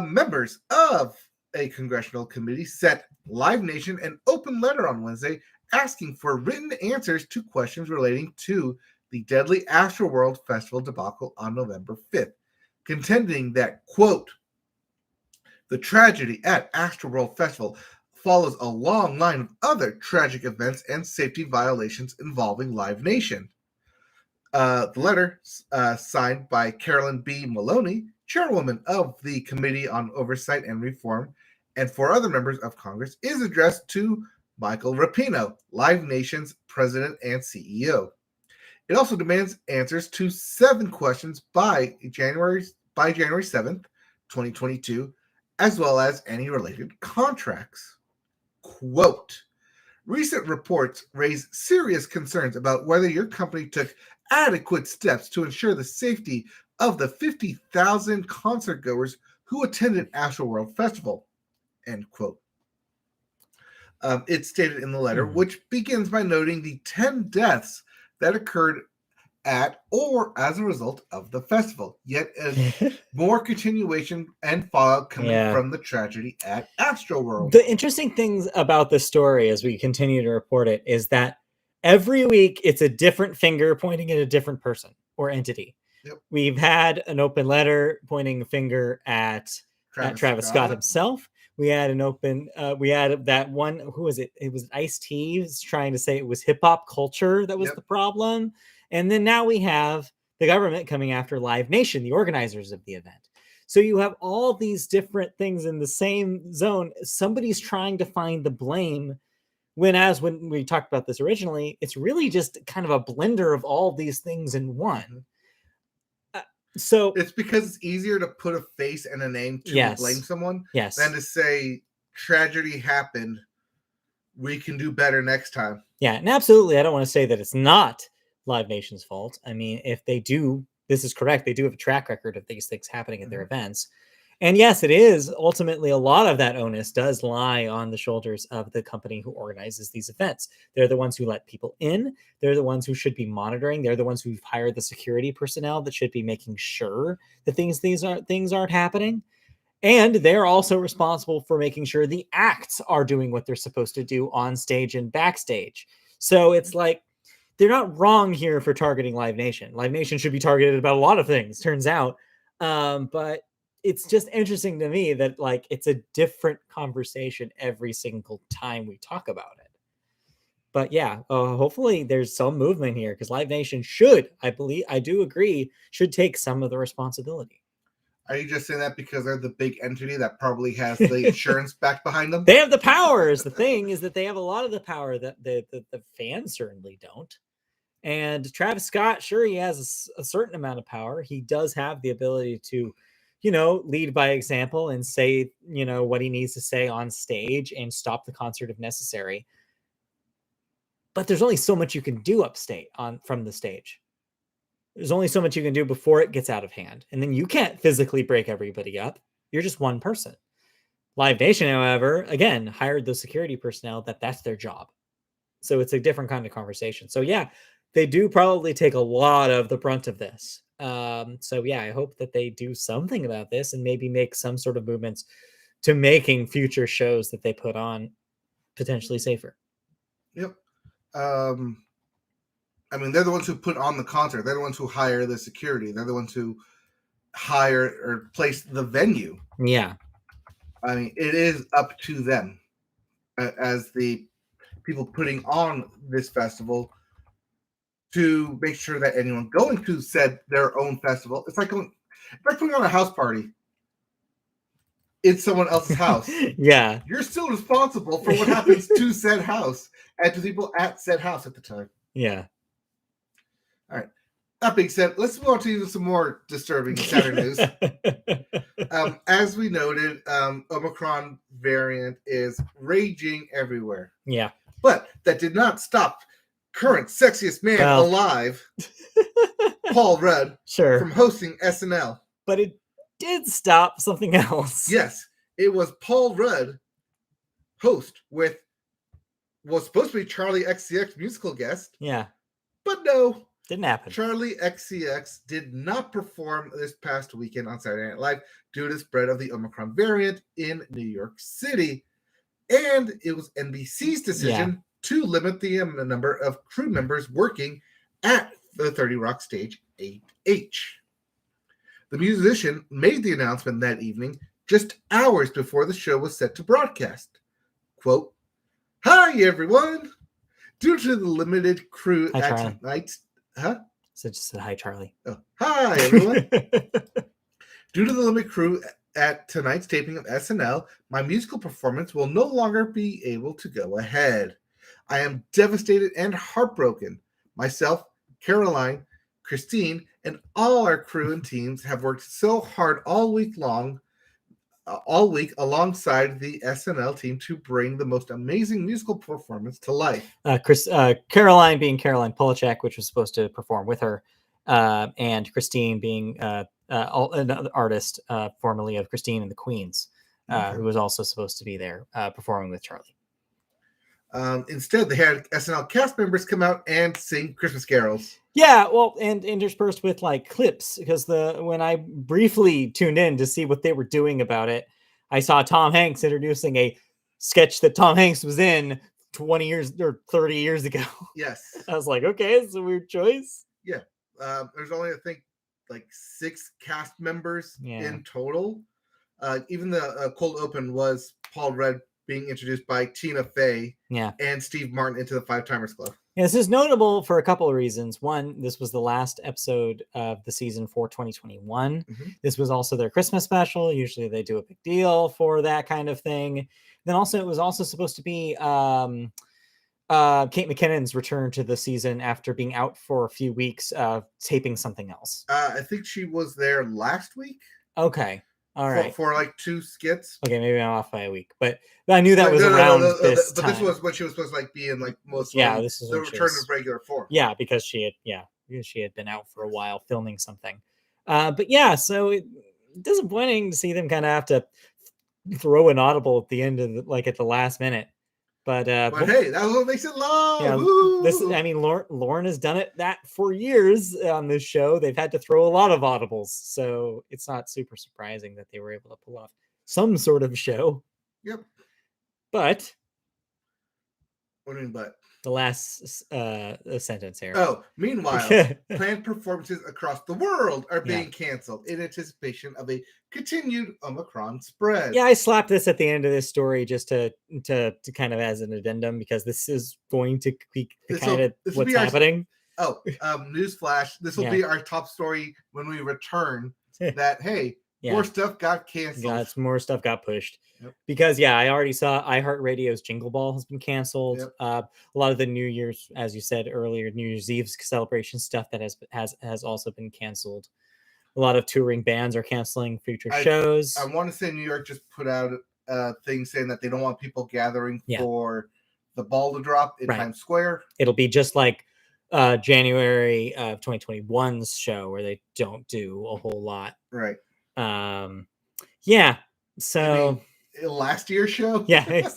members of a congressional committee sent Live Nation an open letter on Wednesday asking for written answers to questions relating to the deadly Astroworld Festival debacle on November 5th, contending that, quote, the tragedy at Astroworld Festival follows a long line of other tragic events and safety violations involving Live Nation. The letter, signed by Carolyn B. Maloney, chairwoman of the Committee on Oversight and Reform, and 4 other members of Congress, is addressed to Michael Rapino, Live Nation's president and CEO. It also demands answers to 7 questions by January 7th, 2022, as well as any related contracts. Quote, recent reports raise serious concerns about whether your company took adequate steps to ensure the safety of the 50,000 concert goers who attended Astroworld Festival, end quote. It's stated in the letter, which begins by noting the 10 deaths that occurred at or as a result of the festival. Yet more continuation and fallout coming from the tragedy at Astroworld. The interesting things about this story as we continue to report it is that every week it's a different finger pointing at a different person or entity. Yep. We've had an open letter pointing a finger at Travis Scott himself. We had an open, we had that one, who was it? It was Ice-T trying to say it was hip hop culture that was the problem. And then now we have the government coming after Live Nation, the organizers of the event. So you have all these different things in the same zone. Somebody's trying to find the blame when we talked about this originally, it's really just kind of a blender of all these things in one. So it's because it's easier to put a face and a name to blame someone than to say tragedy happened. We can do better next time. Yeah, and absolutely. I don't want to say that it's not Live Nation's fault. I mean, if they do, this is correct. They do have a track record of these things happening at their events. And yes, it is ultimately a lot of that onus does lie on the shoulders of the company who organizes these events. They're the ones who let people in. They're the ones who should be monitoring. They're the ones who've hired the security personnel that should be making sure that things aren't happening. And they're also responsible for making sure the acts are doing what they're supposed to do on stage and backstage. So it's like they're not wrong here for targeting Live Nation. Live Nation should be targeted about a lot of things, turns out. But it's just interesting to me that like it's a different conversation every single time we talk about it. But yeah, hopefully there's some movement here because Live Nation should, I do agree, should take some of the responsibility. Are you just saying that because they're the big entity that probably has the insurance back behind them? They have the powers. The thing is that they have a lot of the power that the fans certainly don't. And Travis Scott, sure, he has a certain amount of power. He does have the ability to, lead by example and say, what he needs to say on stage and stop the concert if necessary. But there's only so much you can do upstate from the stage. There's only so much you can do before it gets out of hand. And then you can't physically break everybody up. You're just one person. Live Nation, however, again, hired the security personnel that's their job. So it's a different kind of conversation. So yeah, they do probably take a lot of the brunt of this. So yeah, I hope that they do something about this and maybe make some sort of movements to making future shows that they put on potentially safer. Yep. I mean, they're the ones who put on the concert. They're the ones who hire the security. They're the ones who hire or place the venue. Yeah. I mean, it is up to them as the people putting on this festival to make sure that anyone going to their own festival, it's like putting on a house party in someone else's house. Yeah. You're still responsible for what happens to said house and to people at said house at the time. Yeah. All right. That being said, let's move on to some more disturbing Saturday news. As we noted, Omicron variant is raging everywhere. Yeah. But that did not stop current sexiest man alive, Paul Rudd, from hosting SNL. But it did stop something else. Yes. It was Paul Rudd, host, was supposed to be Charlie XCX musical guest. Yeah. But no. Didn't happen. Charlie XCX did not perform this past weekend on Saturday Night Live due to the spread of the Omicron variant in New York City. And it was NBC's decision to limit the number of crew members working at the 30 Rock stage 8H. The musician made the announcement that evening just hours before the show was set to broadcast. Quote, "Hi, everyone. Due to the limited crew at tonight's..." Huh? So just said hi, Charlie. Oh, hi, everyone. Due to the limited crew at tonight's taping of SNL, my musical performance will no longer be able to go ahead. I am devastated and heartbroken. Myself, Caroline, Christine, and all our crew and teams have worked so hard all week alongside the SNL team to bring the most amazing musical performance to life. Caroline being Caroline Polachek, which was supposed to perform with her, and Christine being another artist formerly of Christine and the Queens, who was also supposed to be there performing with Charlie. Instead, they had SNL cast members come out and sing Christmas carols. Yeah, well, and interspersed with like clips, because when I briefly tuned in to see what they were doing about it, I saw Tom Hanks introducing a sketch that Tom Hanks was in 20 years or 30 years ago. Yes. I was like, okay, it's a weird choice. Yeah. There's only, I think, like 6 cast members in total. Even the cold open was Paul Rudd being introduced by Tina Fey and Steve Martin into the Five Timers Club. Yeah, this is notable for a couple of reasons. One, this was the last episode of the season for 2021. Mm-hmm. This was also their Christmas special. Usually they do a big deal for that kind of thing. Then also, it was also supposed to be Kate McKinnon's return to the season after being out for a few weeks taping something else. I think she was there last week. Okay. All right. For like 2 skits. Okay, maybe I'm off by a week, but I knew that was around this time. But this was what she was supposed to like be in, like most. This is the return of regular form. Yeah, because she had been out for a while filming something. But yeah, so disappointing to see them kind of have to throw an audible at the end of at the last minute. But hey, that's what makes it love. Yeah, Lauren has done that for years on this show. They've had to throw a lot of audibles, so it's not super surprising that they were able to pull off some sort of show. Yep. But what do you mean, but? The last sentence here. Oh, meanwhile, planned performances across the world are being canceled in anticipation of a continued Omicron spread. Yeah, I slapped this at the end of this story just to kind of as an addendum, because this is going to be kind of what's happening. Newsflash. This will be our top story when we return. That, hey, more stuff got canceled. More stuff got pushed. Yep. Because I already saw iHeartRadio's Jingle Ball has been canceled. Yep. A lot of the New Year's, as you said earlier, New Year's Eve celebration stuff that has also been canceled. A lot of touring bands are canceling future shows. I want to say New York just put out a thing saying that they don't want people gathering for the ball to drop in Times Square. It'll be just like January of 2021's show, where they don't do a whole lot. Right. So last year's show. Yeah.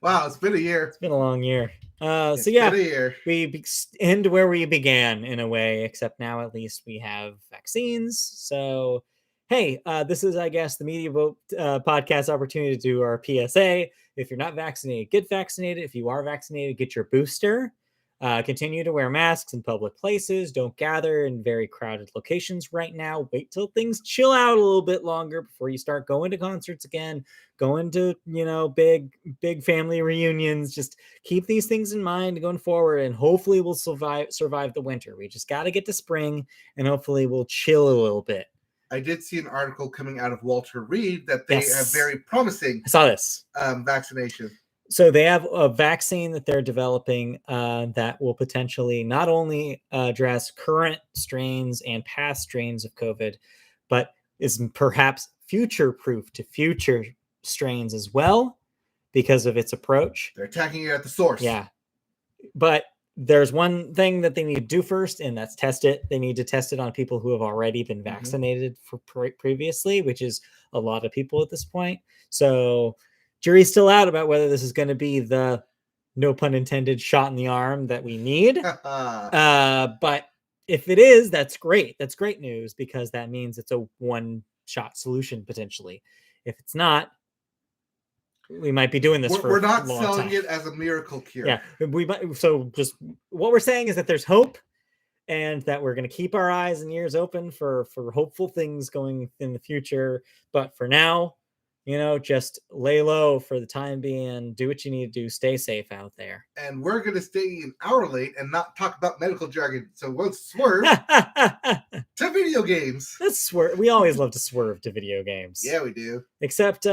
Wow, it's been a year. It's been a long year. Been a year. We end where we began in a way, except now at least we have vaccines. So, hey, this is, I guess, the Media Vote podcast opportunity to do our PSA. If you're not vaccinated, get vaccinated. If you are vaccinated, get your booster. Continue to wear masks in public places. Don't gather in very crowded locations right now. Wait till things chill out a little bit longer before you start going to concerts again, going to, big family reunions. Just keep these things in mind going forward, and hopefully we'll survive the winter. We just got to get to spring, and hopefully we'll chill a little bit. I did see an article coming out of Walter Reed that they have very promising vaccination. So they have a vaccine that they're developing that will potentially not only address current strains and past strains of COVID, but is perhaps future-proof to future strains as well because of its approach. They're attacking it at the source. Yeah. But there's one thing that they need to do first, and that's test it. They need to test it on people who have already been vaccinated previously, which is a lot of people at this point. So jury's still out about whether this is going to be the, no pun intended, shot in the arm that we need. But if it is, that's great. That's great news, because that means it's a one-shot solution potentially. If it's not, we might be doing this we're not selling it as a miracle cure. Yeah, so just what we're saying is that there's hope, and that we're going to keep our eyes and ears open for hopeful things going in the future. But for now, just lay low for the time being. Do what you need to do. Stay safe out there. And we're going to stay an hour late and not talk about medical jargon. So we'll swerve to video games. Let's swerve. We always love to swerve to video games. Yeah, we do. Except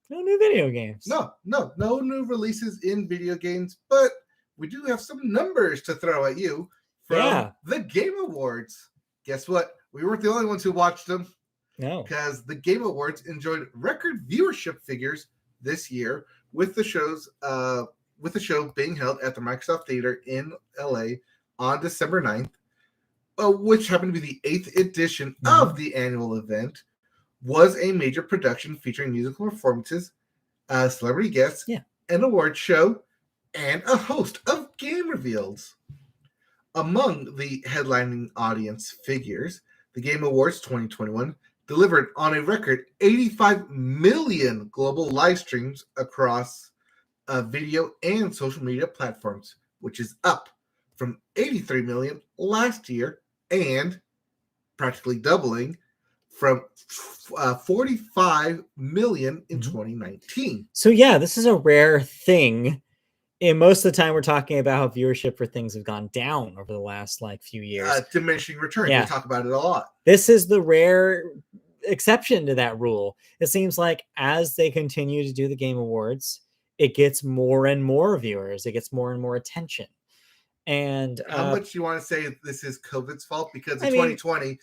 no new video games. No new releases in video games. But we do have some numbers to throw at you from the Game Awards. Guess what? We weren't the only ones who watched them. No, because the Game Awards enjoyed record viewership figures this year, with the show being held at the Microsoft Theater in LA on December 9th, which happened to be the 8th edition of the annual event. Was a major production featuring musical performances, celebrity guests, an award show, and a host of game reveals. Among the headlining audience figures, the Game Awards 2021 delivered on a record 85 million global live streams across video and social media platforms, which is up from 83 million last year and practically doubling from 45 million in 2019. So this is a rare thing. And most of the time we're talking about how viewership for things have gone down over the last few years. Diminishing returns. We talk about it a lot. This is the rare exception to that rule. It seems like as they continue to do the Game Awards, it gets more and more viewers. It gets more and more attention. And how much do you want to say this is COVID's fault? Because in 2020,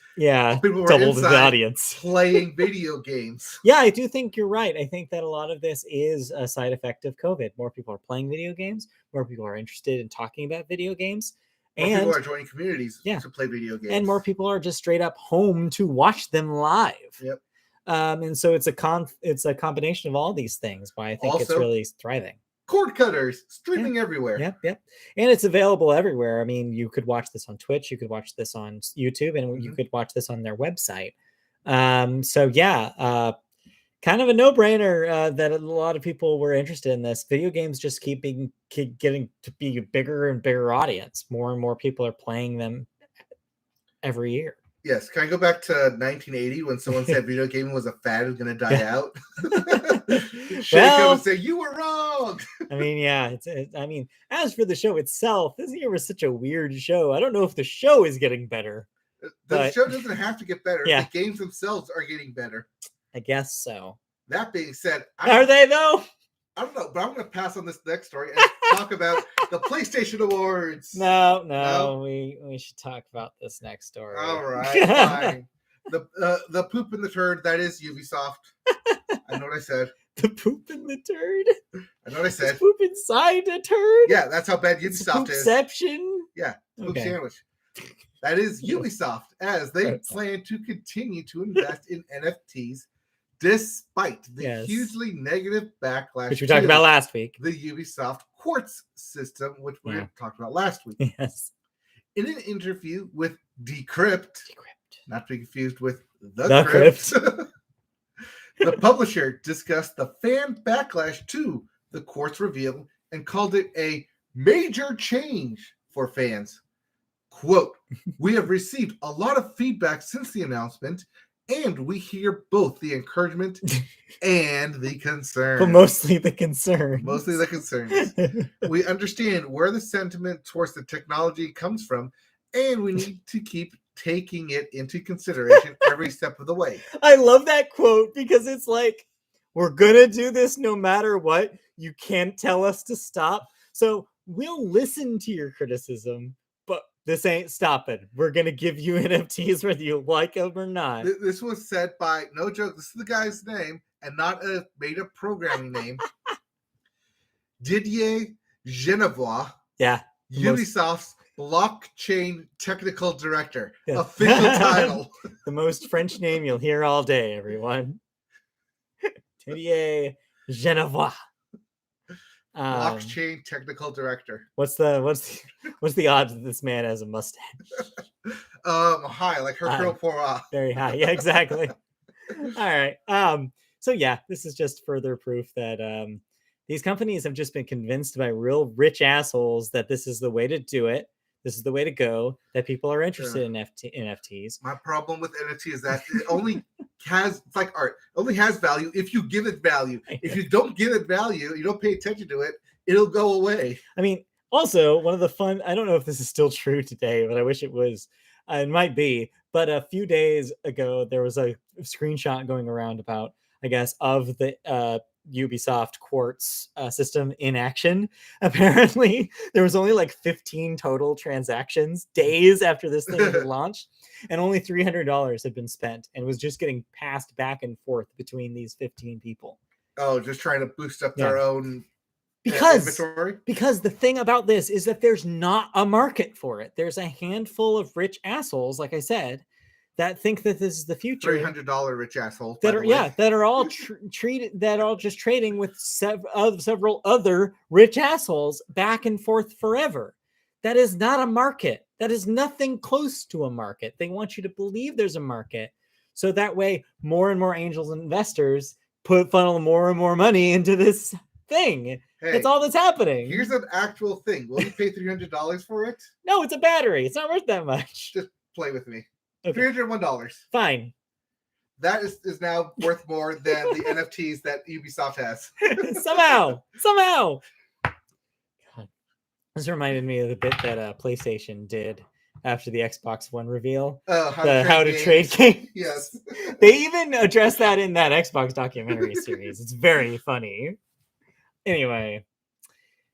people were doubled the audience playing video games. Yeah, I do think you're right. I think that a lot of this is a side effect of COVID. More people are playing video games. More people are interested in talking about video games. More people are joining communities to play video games. And more people are just straight up home to watch them live. Yep. And so it's a combination of all these things why I think it's really thriving. Cord cutters streaming everywhere. Yep. And it's available everywhere. I mean, you could watch this on Twitch, you could watch this on YouTube, and you could watch this on their website. Kind of a no-brainer that a lot of people were interested in this. Video games just keep getting to be a bigger and bigger audience. More and more people are playing them every year. Yes. Can I go back to 1980 when someone said video gaming was a fad and going to die out? Come and say, you were wrong. I mean, as for the show itself, this year was such a weird show. I don't know if the show is getting better. The show doesn't have to get better. The games themselves are getting better. I guess so. That being said, are they though? I don't know, but I'm going to pass on this next story and talk about the PlayStation Awards. No, we should talk about this next story. All right, fine. The poop in the turd, that is Ubisoft. I know what I said. The poop in the turd? I know what I said. It's poop inside a turd? Yeah, that's how bad Ubisoft is. Poopception? Yeah, poop sandwich. That is Ubisoft, as they plan to continue to invest in NFTs despite the hugely negative backlash. Which we talked about last week. The Ubisoft Quartz system, which we talked about last week. Yes. In an interview with Decrypt, not to be confused with The Crypt, the publisher discussed the fan backlash to the Quartz reveal and called it a major change for fans. Quote, we have received a lot of feedback since the announcement, and we hear both the encouragement and the concern. But mostly the concern. Mostly the concerns. We understand where the sentiment towards the technology comes from, and we need to keep taking it into consideration every step of the way. I love that quote because it's like, we're going to do this no matter what. You can't tell us to stop. So we'll listen to your criticism, but this ain't stopping. We're going to give you NFTs whether you like them or not. This was said by, no joke, this is the guy's name and not a made-up programming name. Didier Genevois. Yeah. Ubisoft's blockchain technical director. Yeah. Official title. The most French name you'll hear all day, everyone. Didier Genevois. Blockchain technical director. What's the odds that this man has a mustache? High, like Hercule Poirot. Very high. Yeah, exactly. All right. So yeah, this is just further proof that these companies have just been convinced by real rich assholes that this is the way to do it. This is the way to go, that people are interested in NFTs. My problem with NFT is that it only it's like art, only has value if you give it value. If you don't give it value, you don't pay attention to it, it'll go away. I mean, also, one of the fun, I don't know if this is still true today, but I wish it was. It might be. But a few days ago, there was a screenshot going around about, I guess, of the Ubisoft Quartz system in action. Apparently there was only like 15 total transactions days after this thing had launched, and only $300 had been spent, and was just getting passed back and forth between these 15 people. Oh, just trying to boost up their own inventory? Because the thing about this is that there's not a market for it. There's a handful of rich assholes, like I said, that think that this is the future. $300 rich assholes that are all just trading with several other rich assholes back and forth forever. That is not a market. That is nothing close to a market. They want you to believe there's a market, so that way more and more angels and investors funnel more and more money into this thing. Hey, that's all that's happening. Here's an actual thing. Will you pay $300 for it? No, it's a battery. It's not worth that much. Just play with me. Okay. $301. Fine. That is now worth more than the NFTs that Ubisoft has. Somehow. God. This reminded me of the bit that PlayStation did after the Xbox One reveal. How to trade games. Yes. They even addressed that in that Xbox documentary series. It's very funny. Anyway,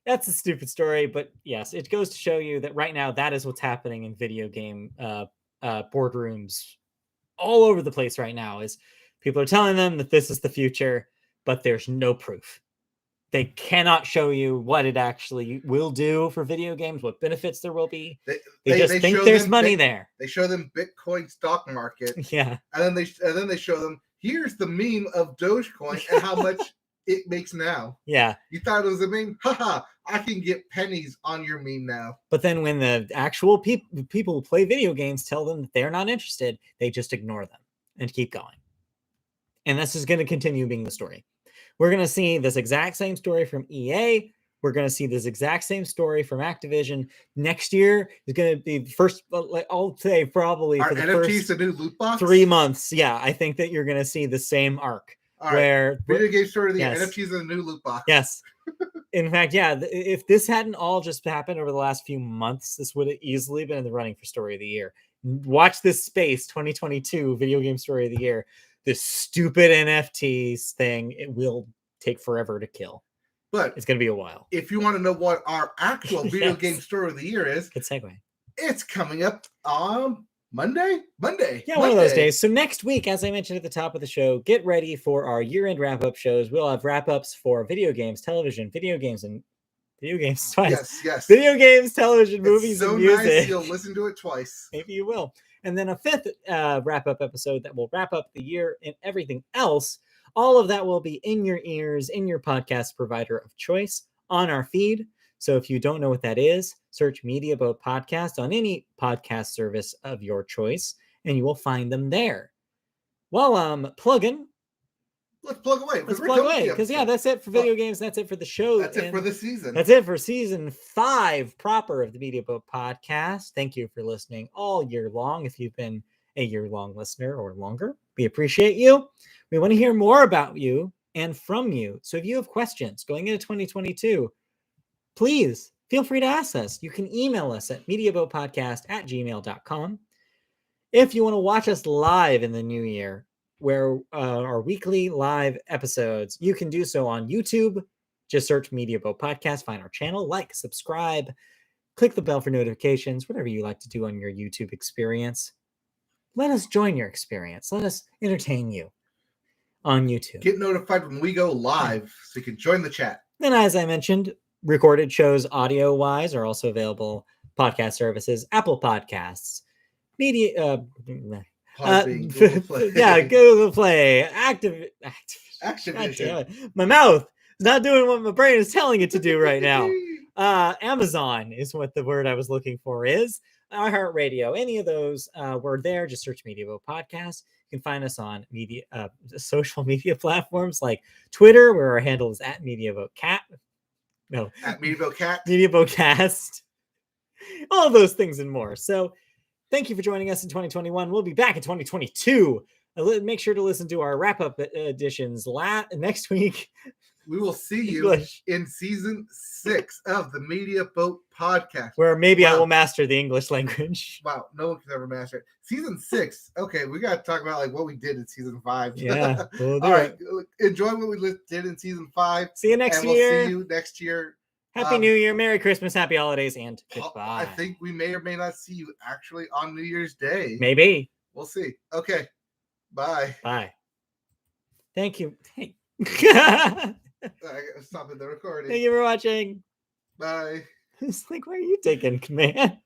that's a stupid story, but yes, it goes to show you that right now that is what's happening in video game boardrooms all over the place right now. Is people are telling them that this is the future, but there's no proof. They cannot show you what it actually will do for video games, what benefits there will be. They just think there's money there. They show them Bitcoin stock market. Yeah. And then they show them, here's the meme of Dogecoin and how much it makes now. Yeah. You thought it was a meme? Haha, I can get pennies on your meme now. But then when the actual people who play video games tell them that they're not interested, they just ignore them and keep going. And this is going to continue being the story. We're going to see this exact same story from EA. We're going to see this exact same story from Activision. Next year is going to be the first, I'll say probably for the NFTs first a new loot box? 3 months. Yeah, I think that you're going to see the same arc. All where video game story of the year, NFTs a new loot box. Yes. In fact, yeah, if this hadn't all just happened over the last few months, this would have easily been in the running for story of the year. Watch this space, 2022 video game story of the year. This stupid NFTs thing, it will take forever to kill. But it's going to be a while. If you want to know what our actual video game story of the year is, good segue. It's coming up on Monday. Yeah, one of those days. So next week, as I mentioned at the top of the show, get ready for our year-end wrap-up shows. We'll have wrap-ups for video games, television, video games twice. Yes. Video games, television, movies, and music. Nice. You'll listen to it twice. Maybe you will. And then a fifth wrap-up episode that will wrap up the year and everything else. All of that will be in your ears, in your podcast provider of choice, on our feed. So if you don't know what that is, search Media Boat Podcast on any podcast service of your choice, and you will find them there. While I'm plugging, let's plug away. Because that's it for video games. That's it for the show. That's it for the season. That's it for season 5 proper of the Media Boat Podcast. Thank you for listening all year long. If you've been a year-long listener or longer, we appreciate you. We want to hear more about you and from you. So if you have questions going into 2022, please feel free to ask us. You can email us at mediaboatpodcast@gmail.com. If you want to watch us live in the new year, where our weekly live episodes, you can do so on YouTube. Just search Media Boat Podcast, find our channel, like, subscribe, click the bell for notifications, whatever you like to do on your YouTube experience. Let us join your experience. Let us entertain you on YouTube. Get notified when we go live so you can join the chat. And as I mentioned, recorded shows audio-wise are also available podcast services, Apple Podcasts, Google Play, Activision. My mouth is not doing what my brain is telling it to do right now. Amazon is what the word I was looking for is. iHeartRadio, any of those, we're there. Just search Media Boat Podcast. You can find us on social media platforms like Twitter, where our handle is at MediaBoatCat. No, at MediaBoatCat. MediaBoatCast. All of those things and more. So thank you for joining us in 2021. We'll be back in 2022. Make sure to listen to our wrap-up editions next week. We will see you in season 6 of the Media Boat Podcast. Where maybe I will master the English language. Wow, no one can ever master it. Season 6. Okay, we got to talk about like what we did in season 5. Yeah. All right. Enjoy what we did in season 5. See you next year. We'll see you next year. Happy New Year, Merry Christmas, Happy Holidays, and goodbye. I think we may or may not see you actually on New Year's Day. Maybe. We'll see. Okay. Bye. Bye. Thank you. Hey. I gotta stop the recording. Thank you for watching. Bye. It's like, why are you taking command?